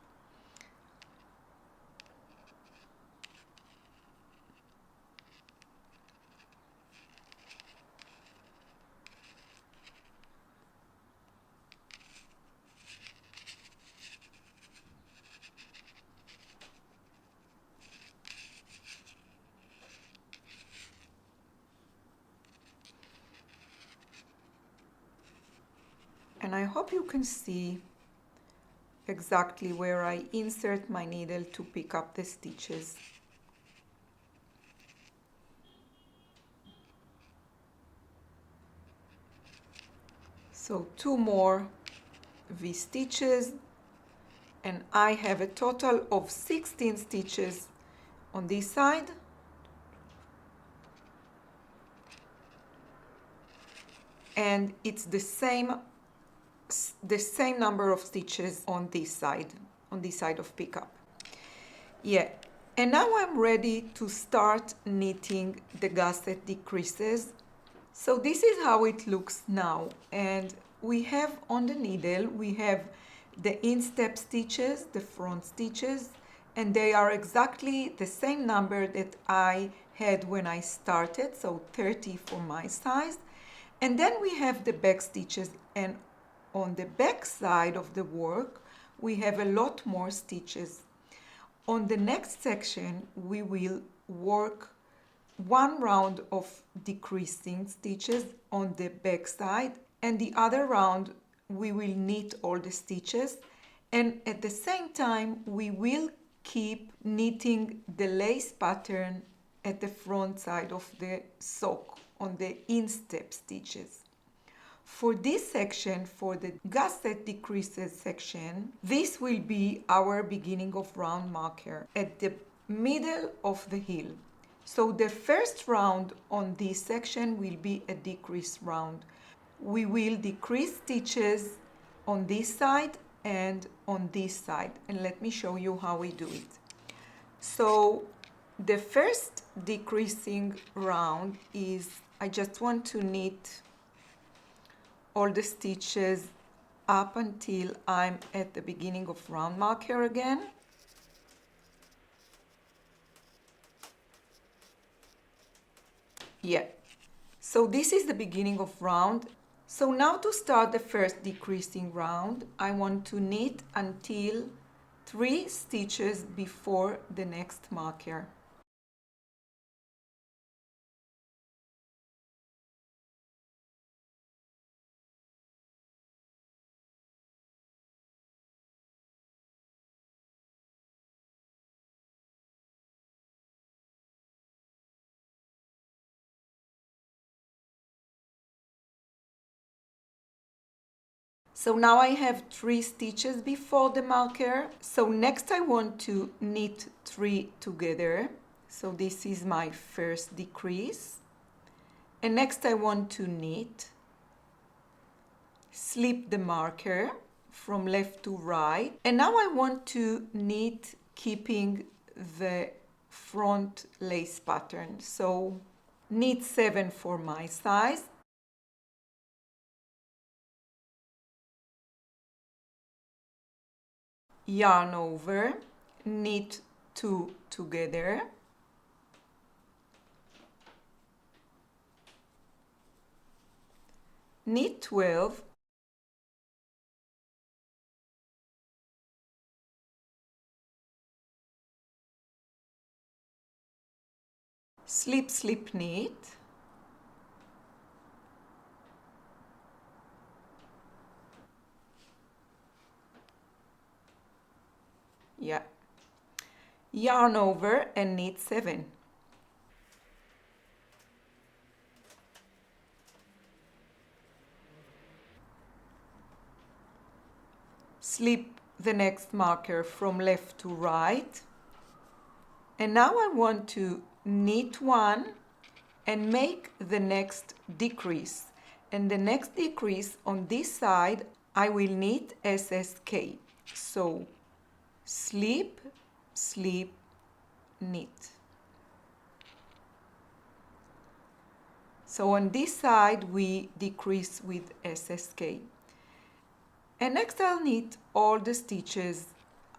And I hope you can see exactly where I insert my needle to pick up the stitches. So 2 more V stitches, and I have a total of 16 stitches on this side, and it's the same number of stitches on this side of pickup. Yeah, and now I'm ready to start knitting the gusset decreases. So this is how it looks now, and we have on the needle, we have the instep stitches, the front stitches, and they are exactly the same number that I had when I started, so 30 for my size. And then we have the back stitches, and on the back side of the work, we have a lot more stitches. On the next section, we will work 1 round of decreasing stitches on the back side, and the other round we will knit all the stitches, and at the same time we will keep knitting the lace pattern at the front side of the sock on the instep stitches. For this section, for the gusset decreases section, this will be our beginning of round marker at the middle of the heel. So the first round on this section will be a decrease round. We will decrease stitches on this side and on this side, and let me show you how we do it. So the first decreasing round is I just want to knit all the stitches up until I'm at the beginning of round marker again. Yeah, so this is the beginning of round. So now to start the first decreasing round, I want to knit until 3 stitches before the next marker. So now I have 3 stitches before the marker. So next I want to knit 3 together. So this is my first decrease. And next I want to knit, slip the marker from left to right. And now I want to knit keeping the front lace pattern. So knit 7 for my size. Yarn over, knit 2 together, knit 12, slip, slip, knit, yeah, yarn over and knit 7. Slip the next marker from left to right. And now I want to knit 1 and make the next decrease. And the next decrease on this side, I will knit SSK. So slip, slip, knit. So on this side we decrease with SSK. And next I'll knit all the stitches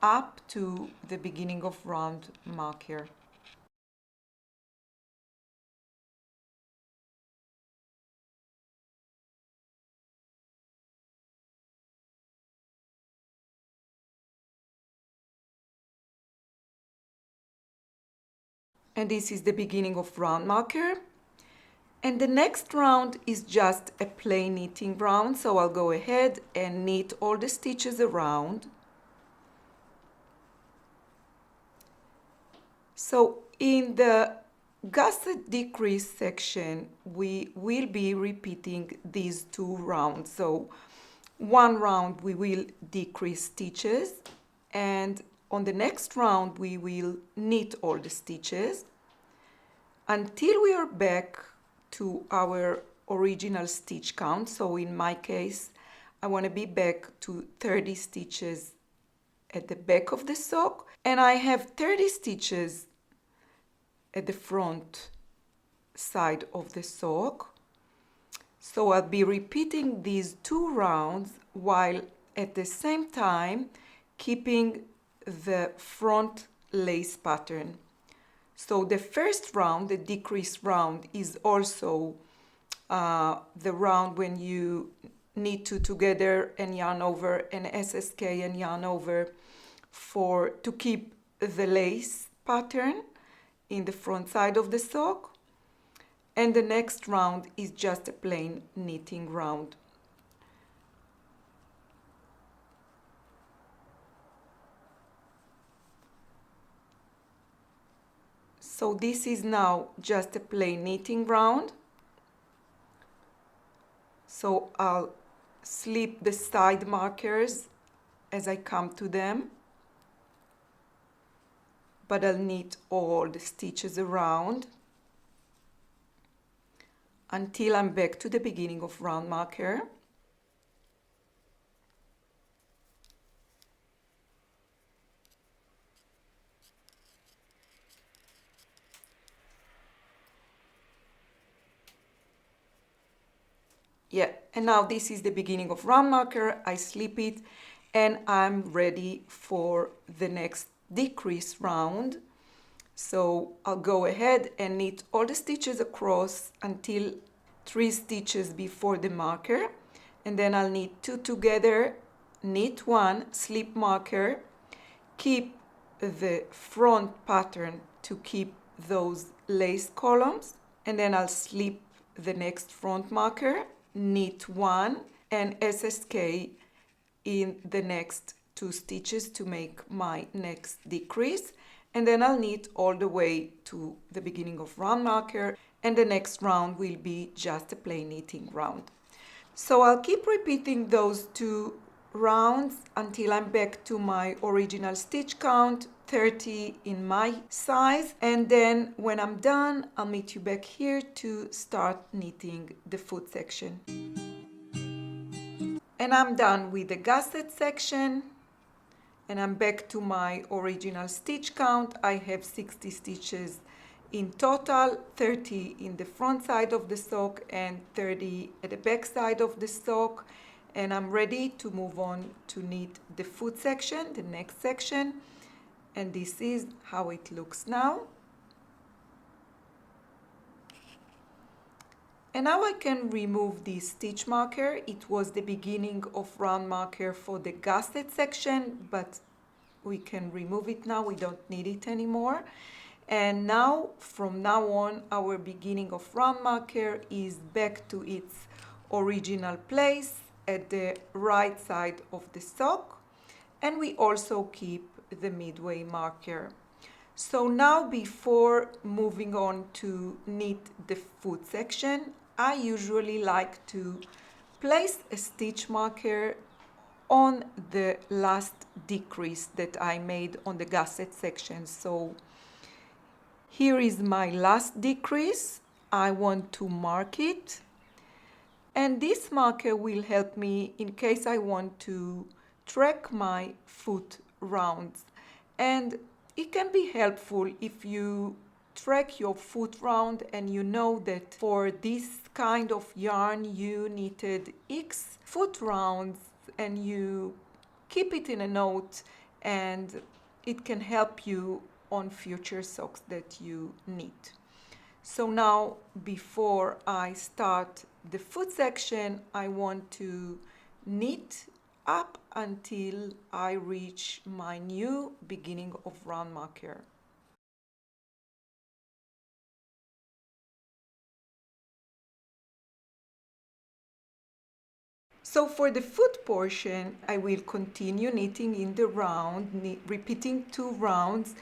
up to the beginning of round marker. And this is the beginning of round marker. And the next round is just a plain knitting round, so I'll go ahead and knit all the stitches around. So in the gusset decrease section, we will be repeating these 2 rounds. So one round we will decrease stitches, and on the next round we will knit all the stitches until we are back to our original stitch count. So in my case, I want to be back to 30 stitches at the back of the sock, and I have 30 stitches at the front side of the sock. So I'll be repeating these 2 rounds while at the same time keeping the front lace pattern. So the first round, the decrease round, is also the round when you knit 2 together and yarn over and SSK and yarn over to keep the lace pattern in the front side of the sock. And the next round is just a plain knitting round. So this is now just a plain knitting round. So I'll slip the side markers as I come to them, but I'll knit all the stitches around until I'm back to the beginning of round marker. Yeah, and now this is the beginning of round marker. I slip it and I'm ready for the next decrease round. So I'll go ahead and knit all the stitches across until 3 stitches before the marker, and then I'll knit 2 together, knit 1, slip marker, keep the front pattern to keep those lace columns, and then I'll slip the next front marker, knit 1 and SSK in the next 2 stitches to make my next decrease, and then I'll knit all the way to the beginning of round marker, and the next round will be just a plain knitting round. So I'll keep repeating those 2 rounds until I'm back to my original stitch count, 30 in my size, and then when I'm done I'll meet you back here to start knitting the foot section. And I'm done with the gusset section, and I'm back to my original stitch count. I have 60 stitches in total, 30 in the front side of the sock and 30 at the back side of the sock, and I'm ready to move on to knit the foot section, the next section, and this is how it looks now. And now I can remove this stitch marker. It was the beginning of round marker for the gusset section, but we can remove it now. We don't need it anymore. And now, from now on, our beginning of round marker is back to its original place at the right side of the sock. And we also keep the midway marker. So now, before moving on to knit the foot section, I usually like to place a stitch marker on the last decrease that I made on the gusset section. So here is my last decrease. I want to mark it, and this marker will help me in case I want to track my foot rounds, and it can be helpful if you track your foot round and you know that for this kind of yarn you knitted X foot rounds, and you keep it in a note, and it can help you on future socks that you knit. So now, before I start the foot section, I want to knit up until I reach my new beginning of round marker. So for the foot portion, I will continue knitting in the round, repeating 2 rounds,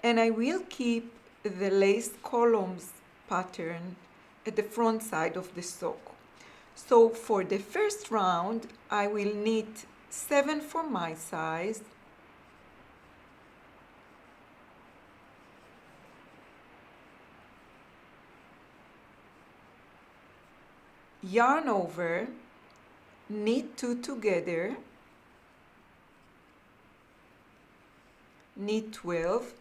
and I will keep the lace columns pattern at the front side of the sock. So for the first round, I will knit 7 for my size, yarn over, knit 2 together, knit 12,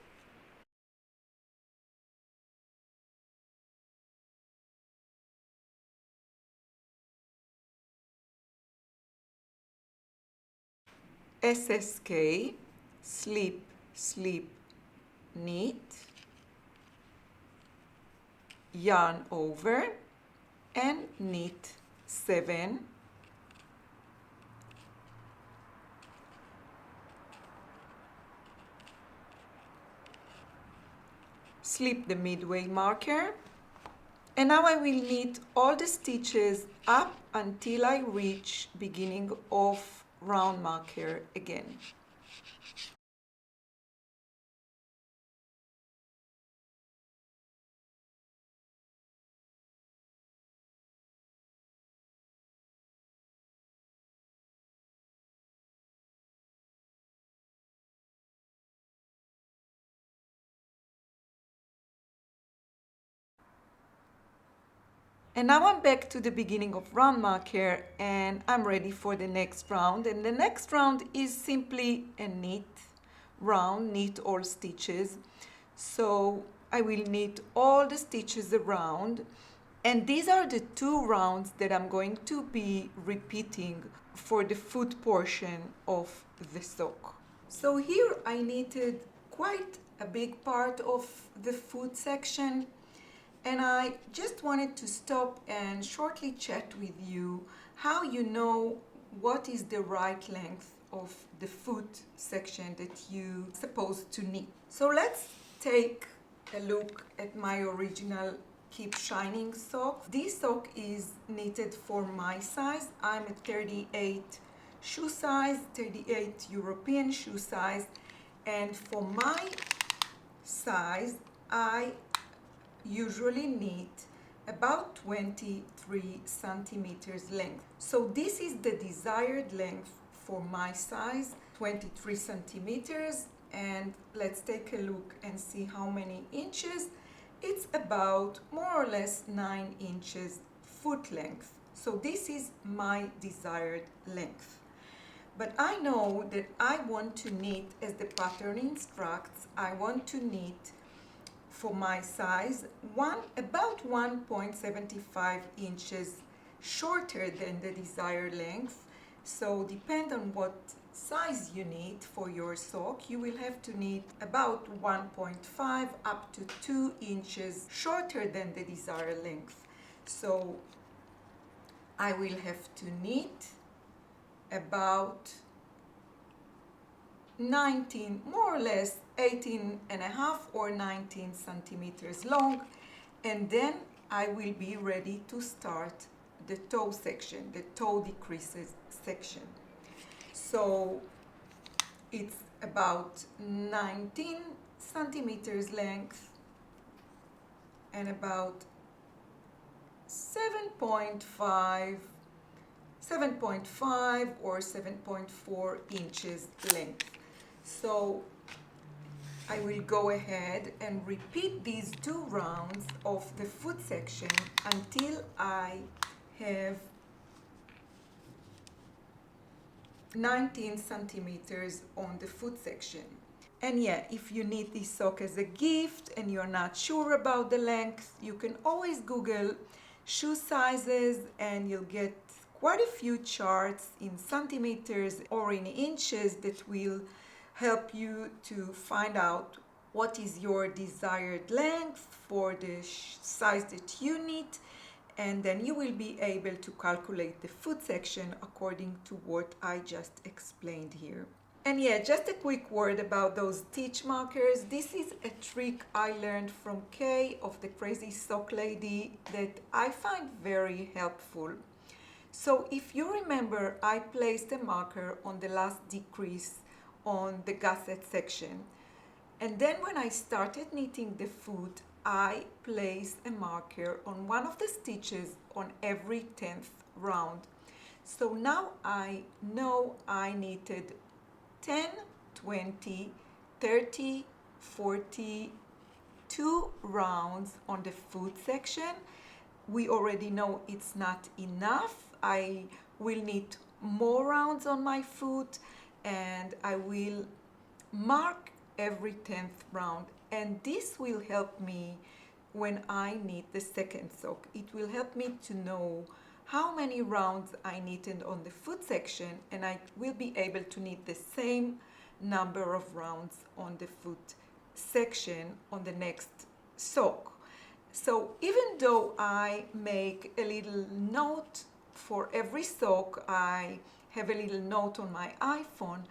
SSK, slip, slip, knit, yarn over, and knit 7, slip the midway marker, and now I will knit all the stitches up until I reach beginning of round marker again. And now I'm back to the beginning of round marker, and I'm ready for the next round. And the next round is simply a knit round, knit all stitches. So I will knit all the stitches around, And these are the 2 rounds that I'm going to be repeating for the foot portion of the sock. So here I knitted quite a big part of the foot section, and I just wanted to stop and shortly chat with you how you know what is the right length of the foot section that you're supposed to knit. So let's take a look at my original Keep Shining sock. This sock is knitted for my size. I'm a 38 shoe size, 38 European shoe size, and for my size I usually knit about 23 centimeters length. So this is the desired length for my size, 23 centimeters, and let's take a look and see how many inches. It's about more or less 9 inches foot length. So this is my desired length. But I know that I want to knit, as the pattern instructs, I want to knit for my size about 1.75 inches shorter than the desired length. So depend on what size you knit for your sock, you will have to knit about 1.5 up to 2 inches shorter than the desired length. So I will have to knit about 19, more or less 18 and a half or 19 centimeters long, and then I will be ready to start the toe section, the toe decreases section. So it's about 19 centimeters length and about 7.5 or 7.4 inches length. So I will go ahead and repeat these 2 rounds of the foot section until I have 19 centimeters on the foot section. And yeah, if you need this sock as a gift and you're not sure about the length, you can always Google shoe sizes and you'll get quite a few charts in centimeters or in inches that will help you to find out what is your desired length for the size that you need, and then you will be able to calculate the foot section according to what I just explained here. And yeah, just a quick word about those stitch markers. This is a trick I learned from Kay of the Crazy Sock Lady that I find very helpful. So if you remember, I placed a marker on the last decrease on the gusset section, and then when I started knitting the foot, I placed a marker on one of the stitches on every 10th round. So now I know I knitted 10, 20, 30, 40, 2 rounds on the foot section. We already know it's not enough. I will knit more rounds on my foot, and I will mark every 10th round, and this will help me when I knit the second sock. It will help me to know how many rounds I knitted on the foot section, and I will be able to knit the same number of rounds on the foot section on the next sock. So even though I make a little note for every sock, I have a little note on my iPhone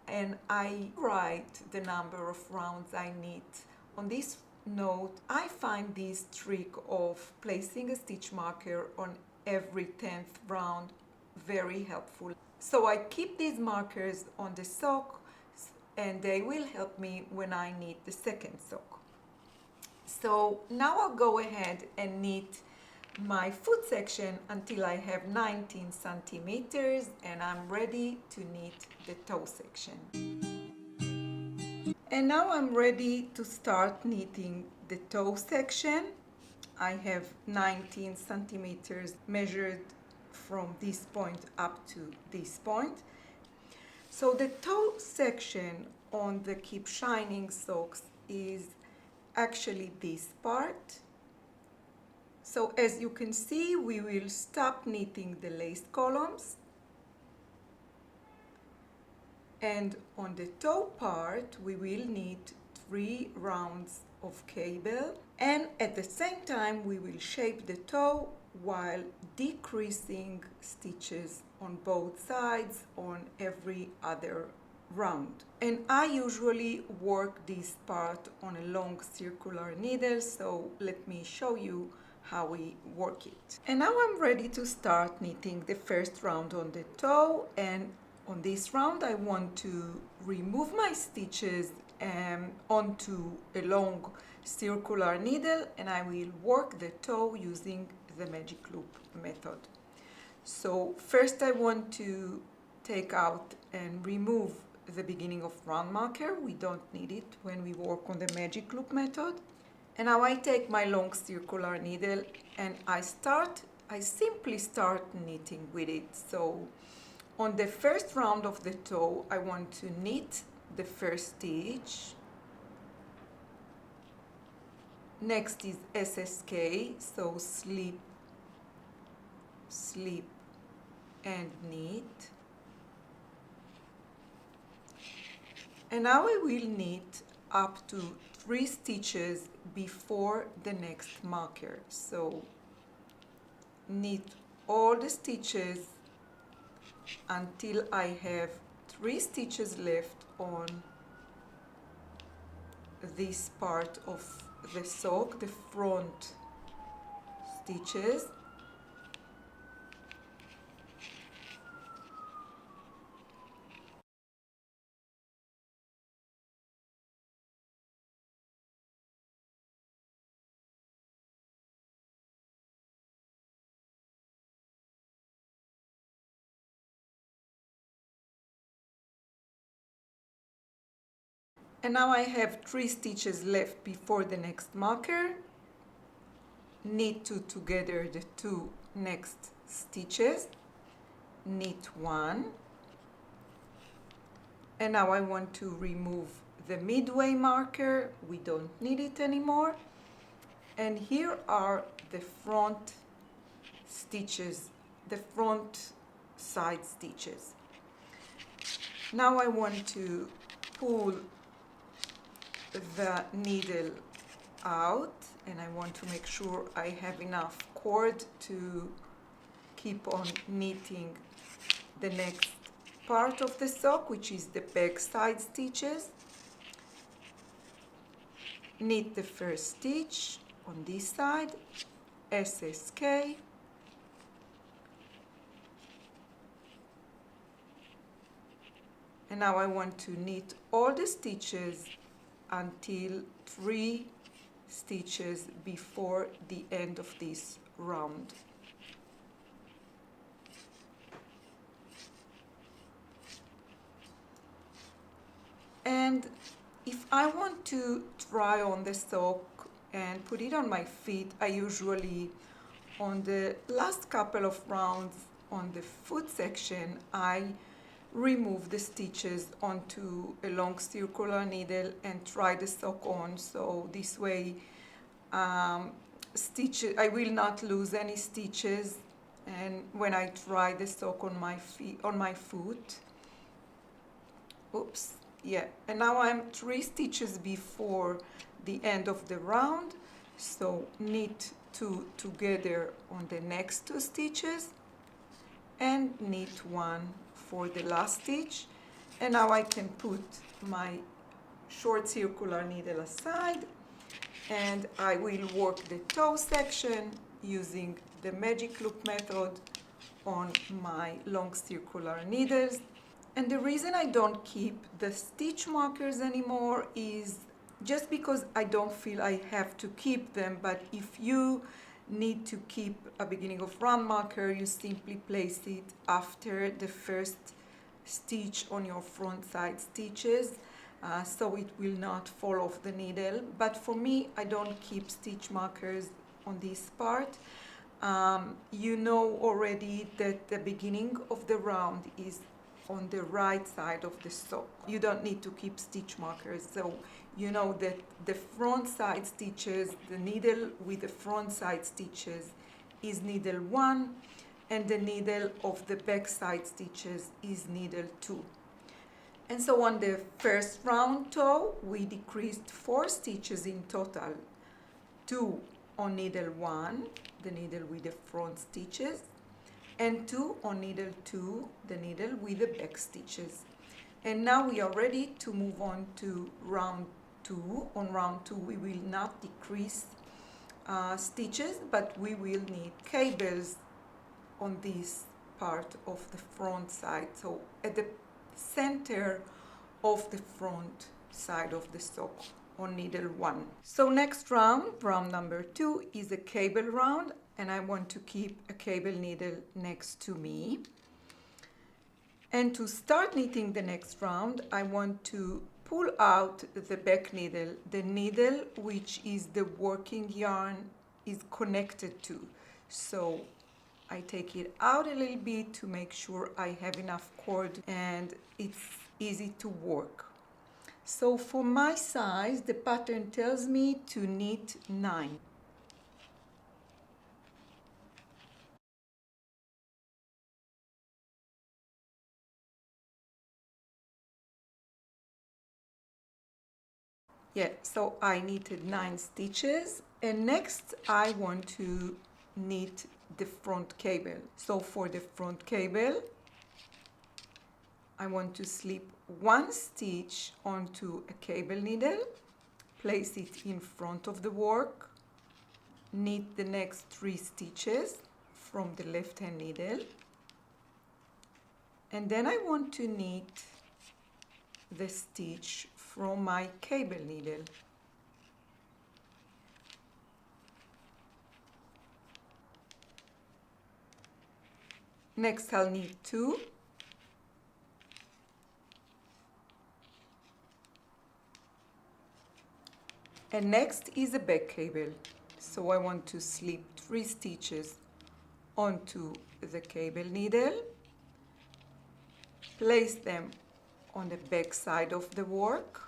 and I write the number of rounds I knit. On this note, I find this trick of placing a stitch marker on every 10th round very helpful. So I keep these markers on the sock and they will help me when I knit the second sock. So now I'll go ahead and knit my foot section until I have 19 centimeters and I'm ready to knit the toe section. And now I'm ready to start knitting the toe section. I have 19 centimeters measured from this point up to this point. So the toe section on the Keep Shining socks is actually this part. So as you can see, we will stop knitting the laced columns, and on the toe part we will knit 3 rounds of cable, and at the same time we will shape the toe while decreasing stitches on both sides on every other round. And I usually work this part on a long circular needle, so let me show you how we work it. And now I'm ready to start knitting the first round on the toe, and on this round I want to remove my stitches onto a long circular needle, and I will work the toe using the magic loop method. So first I want to take out and remove the beginning of round marker. We don't need it when we work on the magic loop method. And now I take my long circular needle and I simply start knitting with it. So on the first round of the toe I want to knit the first stitch. Next is SSK, so slip, slip and knit. And now I will knit up to 3 stitches before the next marker. So knit all the stitches until I have 3 stitches left on this part of the sock, the front stitches. And now I have 3 stitches left before the next marker. Knit 2 together the 2 next stitches, knit 1, and now I want to remove the midway marker. We don't need it anymore. And here are the front stitches, the front side stitches. Now I want to pull the needle out, and I want to make sure I have enough cord to keep on knitting the next part of the sock, which is the back side stitches. Knit the first stitch on this side, SSK, and now I want to knit all the stitches until 3 stitches before the end of this round. And if I want to try on the sock and put it on my feet, I usually, on the last couple of rounds on the foot section, I remove the stitches onto a long circular needle and try the sock on. So this way I will not lose any stitches, and when I try the sock on my feet, on my foot. Oops, yeah. And now I'm 3 stitches before the end of the round, so knit 2 together on the next 2 stitches and knit 1 for the last stitch. And now I can put my short circular needle aside, and I will work the toe section using the magic loop method on my long circular needles. And the reason I don't keep the stitch markers anymore is just because I don't feel I have to keep them, but if you need to keep a beginning of round marker, you simply place it after the first stitch on your front side stitches, so it will not fall off the needle. But for me, I don't keep stitch markers on this part. You know already that the beginning of the round is on the right side of the sock. You don't need to keep stitch markers, so you know that the front side stitches, the needle with the front side stitches is needle 1, and the needle of the back side stitches is needle 2. And so on the first round toe, we decreased 4 stitches in total. 2 on needle 1, the needle with the front stitches, and 2 on needle 2, the needle with the back stitches. And now we are ready to move on to round 2. On round 2 we will not decrease stitches, but we will need cables on this part of the front side, so at the center of the front side of the sock on needle 1. So next round, round number 2, is a cable round, and I want to keep a cable needle next to me. And to start knitting the next round, I want to pull out the back needle, the needle which is the working yarn is connected to. So I take it out a little bit to make sure I have enough cord and it's easy to work. So for my size, the pattern tells me to knit 9. Yeah, so I knitted 9 stitches, and next I want to knit the front cable. So for the front cable, I want to slip 1 stitch onto a cable needle, place it in front of the work, knit the next 3 stitches from the left hand needle, and then I want to knit the stitch from my cable needle. Next I'll knit 2, and next is a back cable. So I want to slip 3 stitches onto the cable needle, place them on the back side of the work,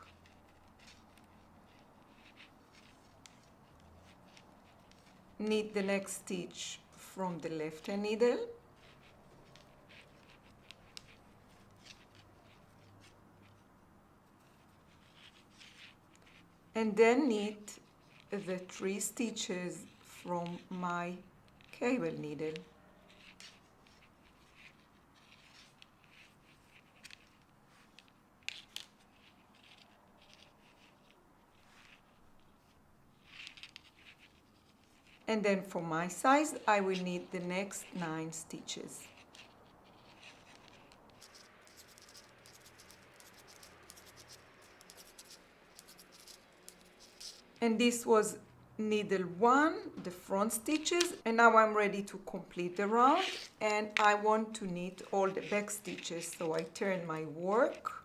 knit the next stitch from the left hand needle, and then knit the 3 stitches from my cable needle. And then for my size, I will knit the next 9 stitches. And this was needle 1, the front stitches, and now I'm ready to complete the round, and I want to knit all the back stitches. So I turn my work,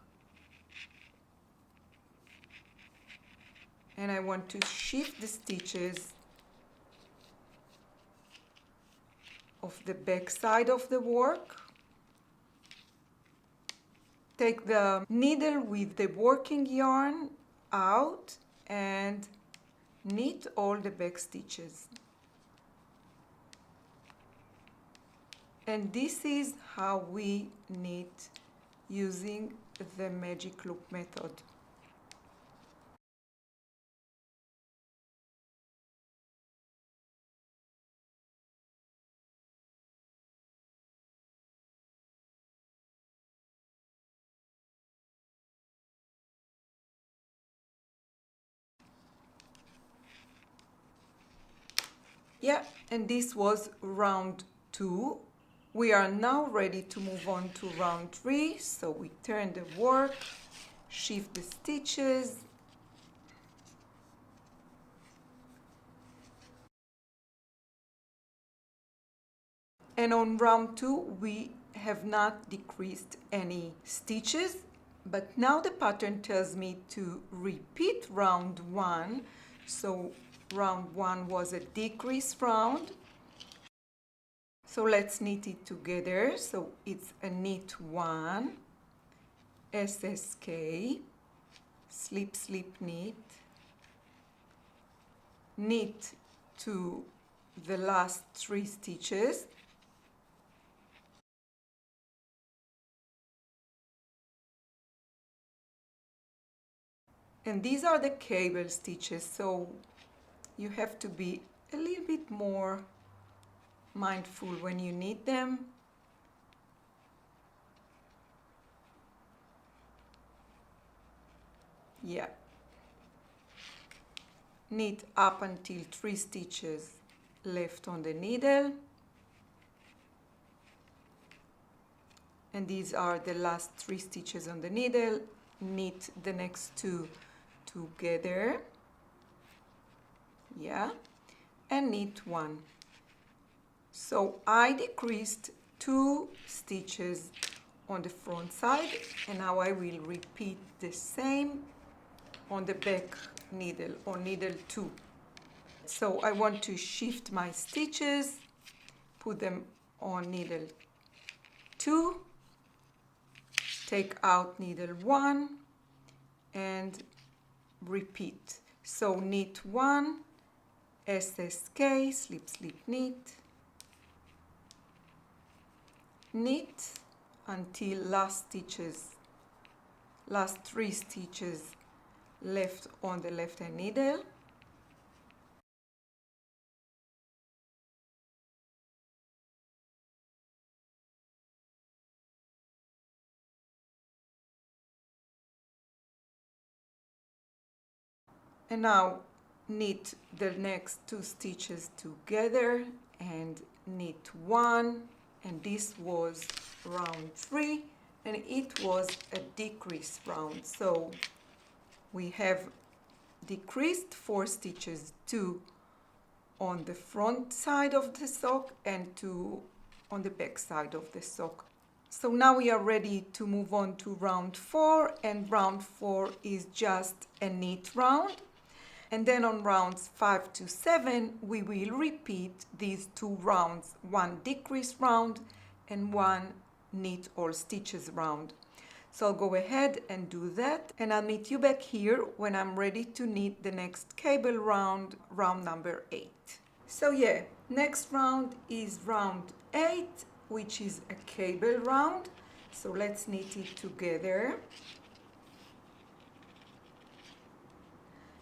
and I want to shift the stitches of the back side of the work. Take the needle with the working yarn out and knit all the back stitches. And this is how we knit using the magic loop method. Yeah, and this was round 2. We are now ready to move on to round 3. So we turn the work, shift the stitches, and on round 2 we have not decreased any stitches, but now the pattern tells me to repeat round 1. So round 1 was a decrease round. So let's knit it together. So it's a knit 1, SSK, slip, slip, knit, knit to the last 3 stitches, and these are the cable stitches, so you have to be a little bit more mindful when you knit them. Yeah. Knit up until 3 stitches left on the needle. And these are the last 3 stitches on the needle. Knit the next 2 together. Yeah. And knit 1. So I decreased 2 stitches on the front side, and now I will repeat the same on the back needle, on needle 2. So I want to shift my stitches, put them on needle 2, take out needle 1 and repeat. So knit 1, SSK, slip, slip, knit, knit until last 3 stitches left on the left hand needle, and now knit the next 2 stitches together and knit 1, and this was round 3 and it was a decrease round, so we have decreased 4 stitches, 2 on the front side of the sock and 2 on the back side of the sock. So now we are ready to move on to round 4, and round 4 is just a knit round. And then on rounds 5 to 7 we will repeat these 2 rounds, 1 decrease round and 1 knit all stitches round. So I'll go ahead and do that, and I'll meet you back here when I'm ready to knit the next cable round, round number 8. So yeah, next round is round 8, which is a cable round. So let's knit it together.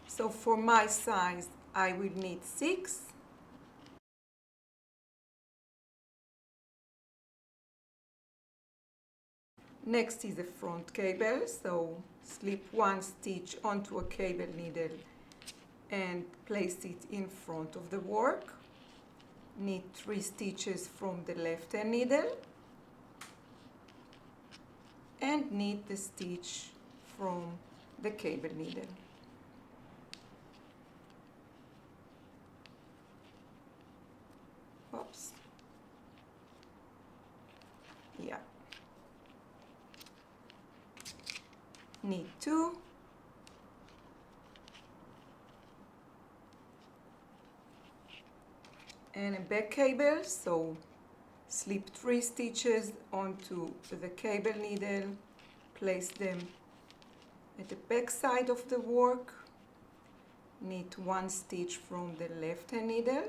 So for my size, I will knit 6. Next is a front cable, so slip 1 stitch onto a cable needle and place it in front of the work. Knit 3 stitches from the left hand needle and knit the stitch from the cable needle. Oops. Yeah. Knit 2. And a back cable, so slip 3 stitches onto the cable needle, place them at the back side of the work, knit 1 stitch from the left hand needle,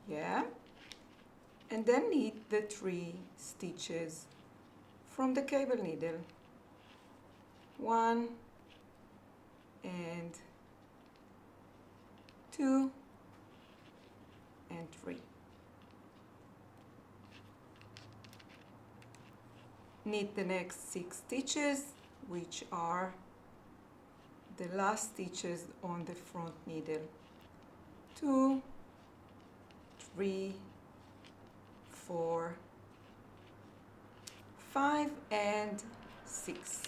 yeah, and then knit the 3 stitches from the cable needle, 1 and 2 and 3. Knit the next 6 stitches, which are the last stitches on the front needle, 2, 3, 4, 5 and 6.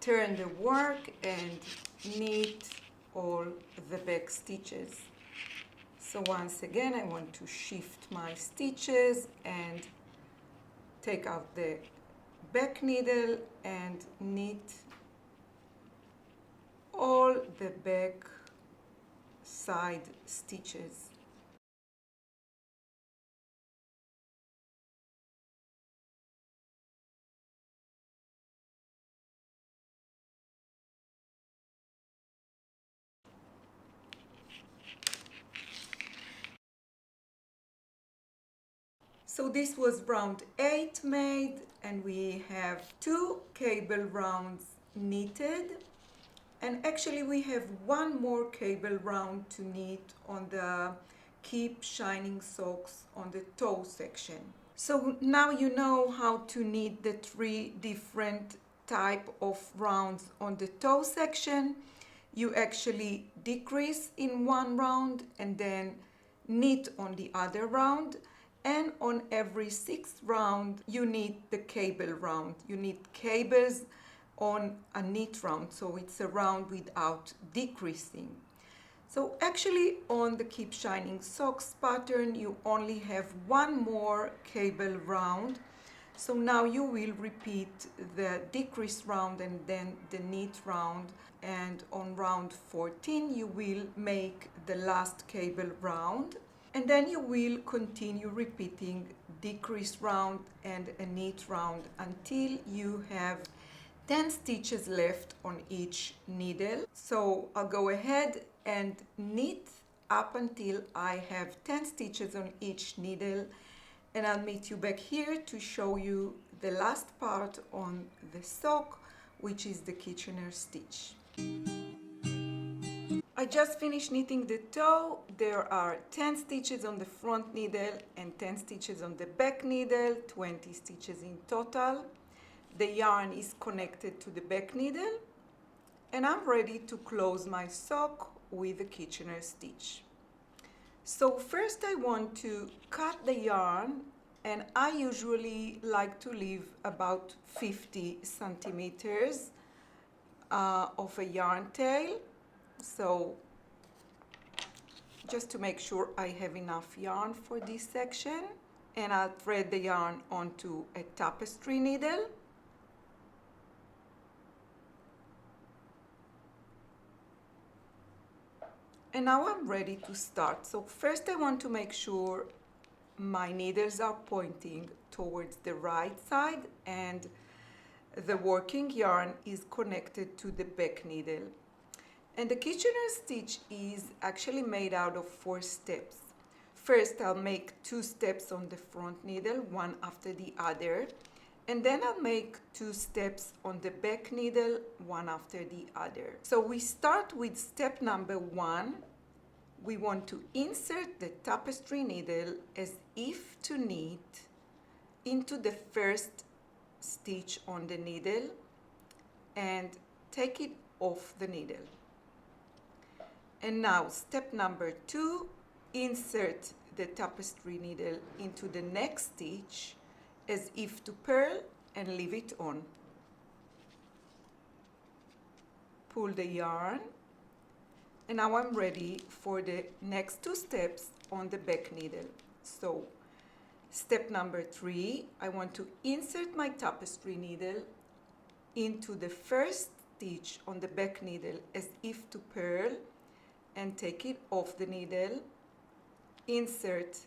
Turn the work and knit all the back stitches. So once again I want to shift my stitches and take out the back needle and knit all the back side stitches. So this was round 8 made, and we have 2 cable rounds knitted, and actually we have one more cable round to knit on the Keep Shining socks on the toe section. So now you know how to knit the 3 different type of rounds on the toe section. You actually decrease in one round and then knit on the other round, and on every 6th round you knit the cable round. You knit cables on a knit round, so it's a round without decreasing. So actually on the Keep Shining socks pattern you only have one more cable round. So now you will repeat the decrease round and then the knit round, and on round 14 you will make the last cable round, and then you will continue repeating decrease round and a knit round until you have 10 stitches left on each needle. So I'll go ahead and knit up until I have 10 stitches on each needle, and I'll meet you back here to show you the last part on the sock, which is the Kitchener stitch. I just finished knitting the toe. There are 10 stitches on the front needle and 10 stitches on the back needle, 20 stitches in total. The yarn is connected to the back needle, and I'm ready to close my sock with the Kitchener stitch. So first I want to cut the yarn, and I usually like to leave about 50 centimeters of a yarn tail. So just to make sure I have enough yarn for this section, and I'll thread the yarn onto a tapestry needle. And now I'm ready to start. So first I want to make sure my needles are pointing towards the right side and the working yarn is connected to the back needle. And the Kitchener stitch is actually made out of 4 steps. First I'll make 2 steps on the front needle, one after the other, and then I'll make 2 steps on the back needle, one after the other. So we start with step number 1. We want to insert the tapestry needle as if to knit into the first stitch on the needle and take it off the needle. And now step number 2, insert the tapestry needle into the next stitch as if to purl and leave it on. Pull the yarn, and now I'm ready for the next 2 steps on the back needle. So step number 3, I want to insert my tapestry needle into the first stitch on the back needle as if to purl and take it off the needle, insert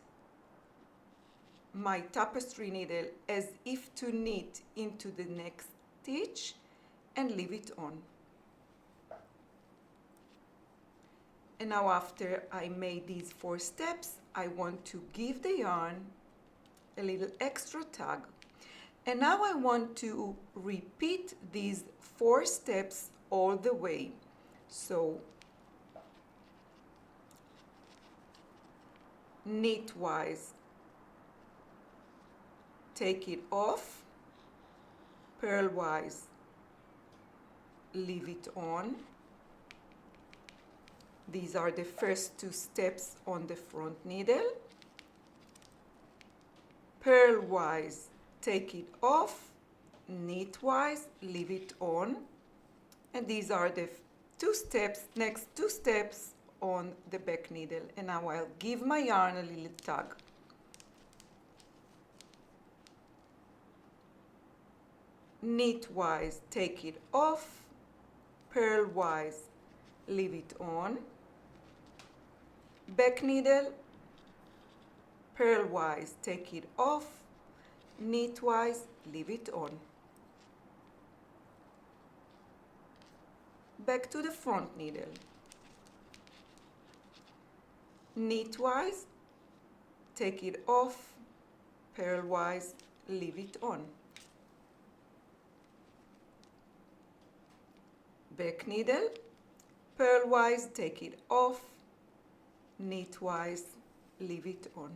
my tapestry needle as if to knit into the next stitch and leave it on. And now after I made these 4 steps, I want to give the yarn a little extra tug. And now I want to repeat these 4 steps all the way. So knitwise, take it off, purlwise, leave it on. These are the first 2 steps on the front needle. Purlwise, take it off, knitwise, leave it on. And these are the next 2 steps on the back needle. And now I'll give my yarn a little tug. Knitwise, take it off, purlwise, leave it on. back needle, purlwise, take it off, knitwise, leave it on. Back to the front needle, knitwise, take it off, purlwise, leave it on. Back needle, purlwise, take it off, knitwise, leave it on.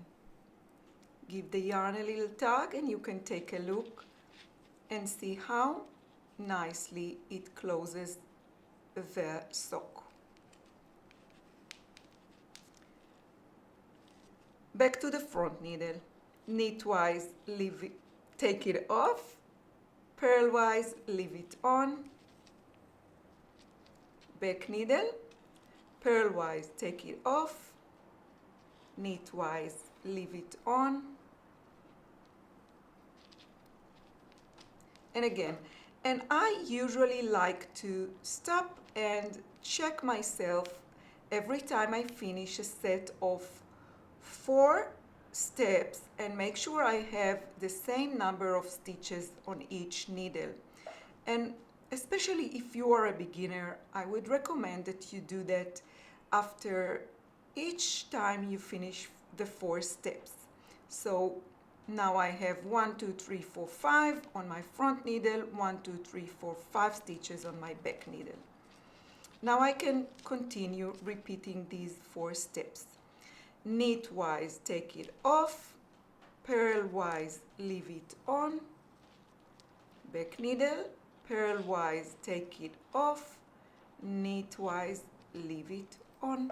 Give the yarn a little tug and you can take a look and see how nicely it closes the sock. Back to the front needle, knitwise, leave it, take it off, purlwise, leave it on. Back needle, purlwise, take it off, knitwise, leave it on. And again, and I usually like to stop and check myself every time I finish a set of 4 steps and make sure I have the same number of stitches on each needle. And especially if you are a beginner, I would recommend that you do that after each time you finish the 4 steps. So now I have 1, 2, 3, 4, 5 on my front needle, 1, 2, 3, 4, 5 stitches on my back needle. Now I can continue repeating these 4 steps. Knitwise, take it off, purlwise, leave it on. Back needle, purlwise, take it off, knitwise, leave it on.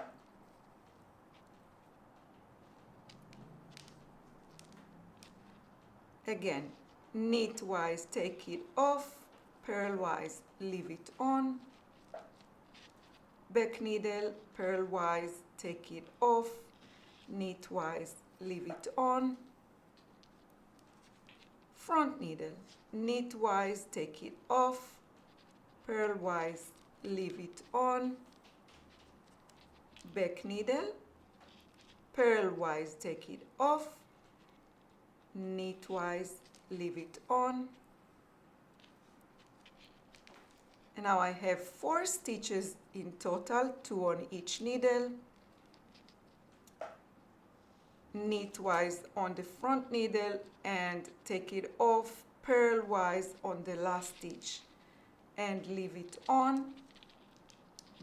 Again, knitwise, take it off, purlwise, leave it on. Back needle, purlwise, take it off, knitwise, leave it on. Front needle, knitwise, take it off, purlwise, leave it on. Back needle, purlwise, take it off, knitwise, leave it on. And now I have 4 stitches in total, 2 on each needle. Knitwise on the front needle and take it off, purlwise on the last stitch and leave it on.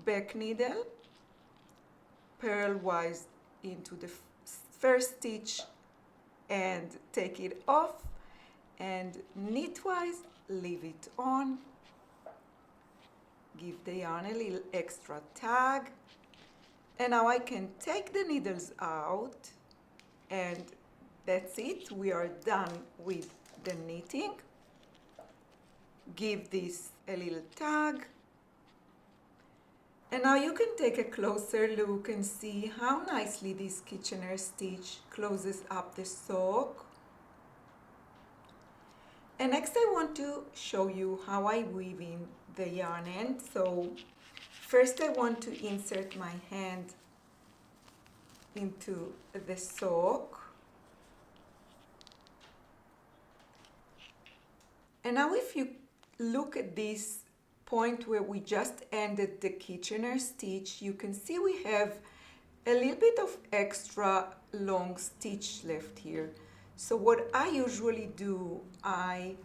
Back needle, purlwise into the first stitch and take it off, and knitwise, leave it on. Give the yarn a little extra tug, and now I can take the needles out, and that's it. We are done with the knitting. Give this a little tug, and now you can take a closer look and see how nicely this Kitchener stitch closes up the sock. And next I want to show you how I weave in the yarn end. So first I want to insert my hand into the sock. And now if you look at this point where we just ended the Kitchener stitch, you can see we have a little bit of extra long stitch left here. So what I usually do, I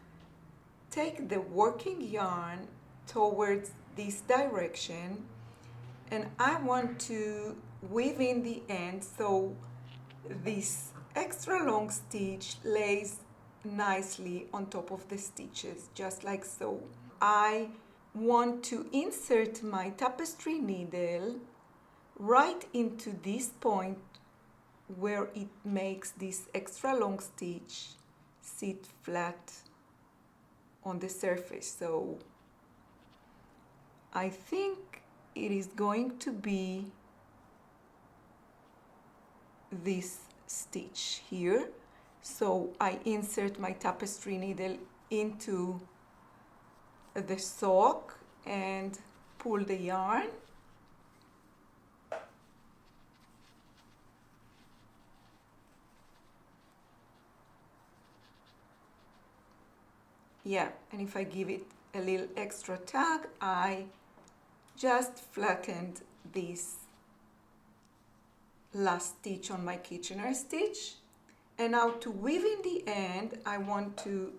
take the working yarn towards this direction, and I want to weave in the end so this extra long stitch lays nicely on top of the stitches, just like so. I want to insert my tapestry needle right into this point where it makes this extra long stitch sit flat on the surface. So I think it is going to be this stitch here. So I insert my tapestry needle into the sock and pull the yarn. Yeah, and if I give it a little extra tug, I just flattened this last stitch on my Kitchener stitch. And now to weave in the end, I want to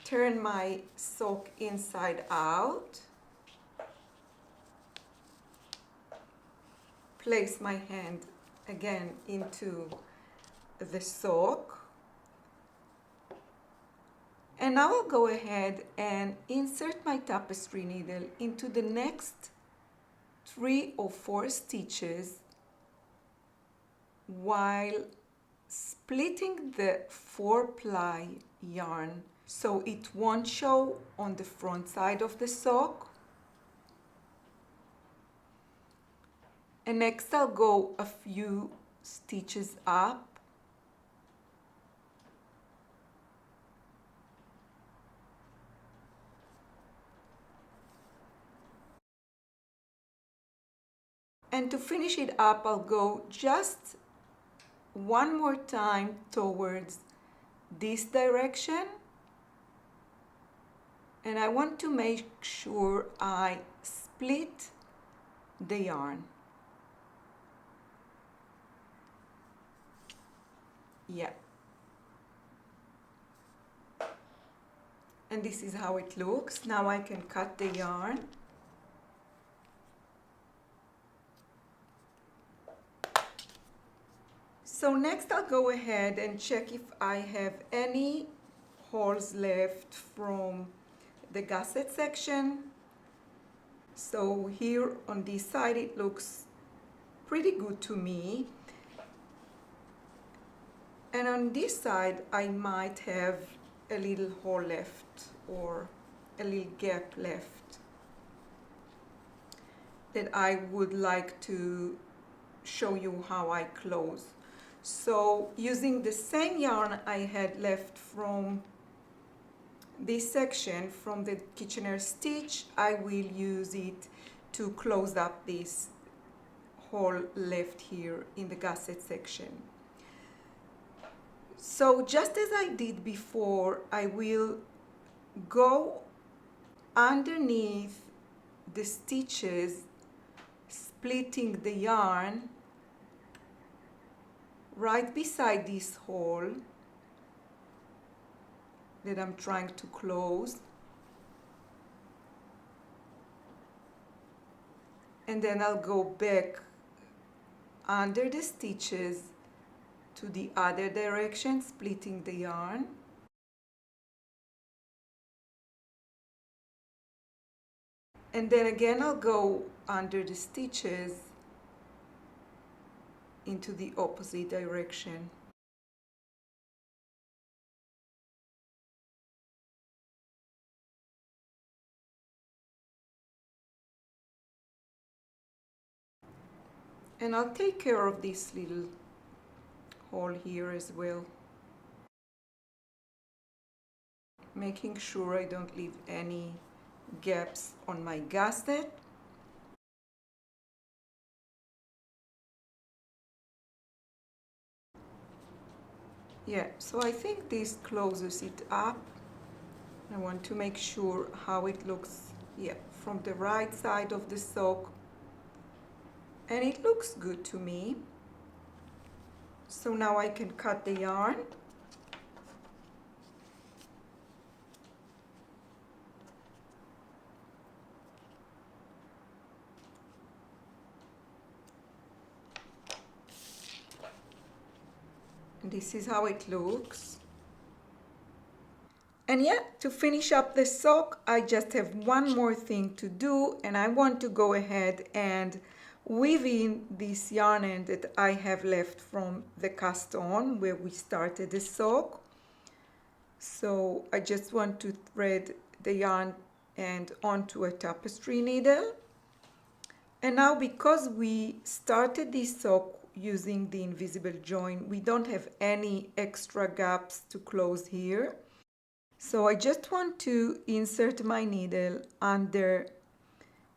turn my sock inside out, place my hand again into the sock, and now I'll go ahead and insert my tapestry needle into the next 3 or 4 stitches while splitting the 4-ply yarn so it won't show on the front side of the sock. And next I'll go a few stitches up and to finish it up I'll go just one more time towards this direction, and I want to make sure I split the yarn. Yeah. And this is how it looks. Now I can cut the yarn. So next I'll go ahead and check if I have any holes left from the gusset section. So here on this side it looks pretty good to me. And on this side I might have a little hole left or a little gap left that I would like to show you how I close. So using the same yarn I had left from this section from the Kitchener stitch, I will use it to close up this hole left here in the gusset section. So just as I did before, I will go underneath the stitches, splitting the yarn right beside this hole that I'm trying to close, and then I'll go back under the stitches to the other direction, splitting the yarn, and then again I'll go under the stitches into the opposite direction. And I'll take care of this little hole here as well, making sure I don't leave any gaps on my gusset. Yeah, so I think this closes it up. I want to make sure how it looks, yeah, from the right side of the sock, and it looks good to me. So now I can cut the yarn. And this is how it looks. And yeah, to finish up the sock, I just have one more thing to do, and I want to go ahead and weave in this yarn end that I have left from the cast on where we started the sock. So I just want to thread the yarn end onto a tapestry needle. And now, because we started this sock using the invisible join, we don't have any extra gaps to close here. So I just want to insert my needle under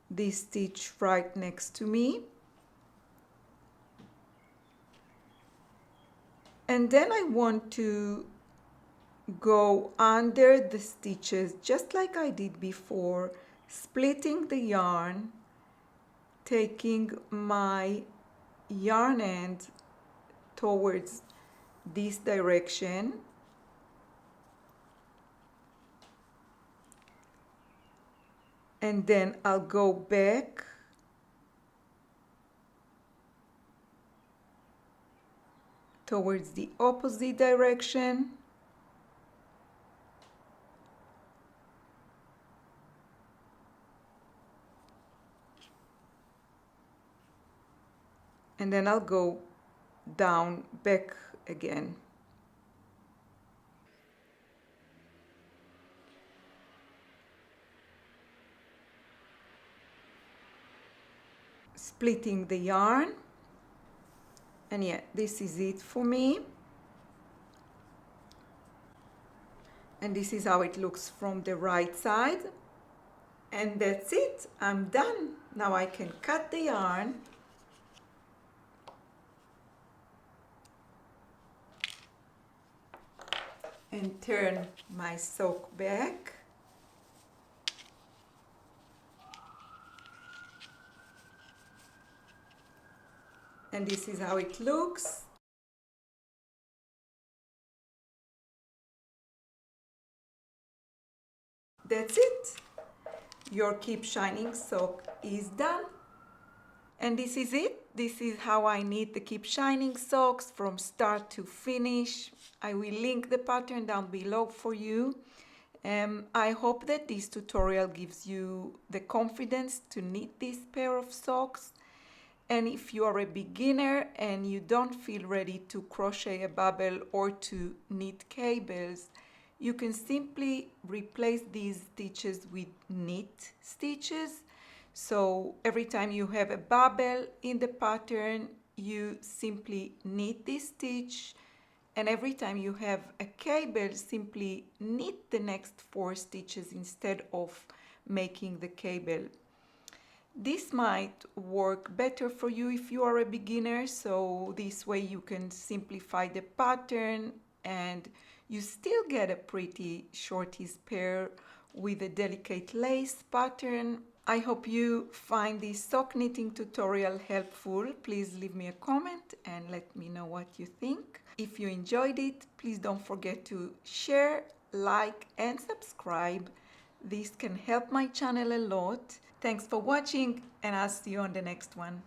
this stitch right next to me. And then I want to go under the stitches just like I did before, splitting the yarn, taking my yarn end towards this direction, and then I'll go back towards the opposite direction, and then I'll go down back again. Splitting the yarn, and yeah, this is it for me, and this is how it looks from the right side, and that's it. I'm done. Now I can cut the yarn and turn my sock back. And this is how it looks. That's it. Your Keep Shining sock is done. And this is it. This is how I knit the Keep Shining socks from start to finish. I will link the pattern down below for you. I hope that this tutorial gives you the confidence to knit this pair of socks. And if you are a beginner and you don't feel ready to crochet a bubble or to knit cables, you can simply replace these stitches with knit stitches. So every time you have a bubble in the pattern, you simply knit this stitch, and every time you have a cable, simply knit the next 4 stitches instead of making the cable. This might work better for you if you are a beginner, so this way you can simplify the pattern and you still get a pretty shorties pair with a delicate lace pattern. I hope you find this sock knitting tutorial helpful. Please leave me a comment and let me know what you think. If you enjoyed it, please don't forget to share, like, and subscribe. This can help my channel a lot. Thanks for watching, and I'll see you on the next one.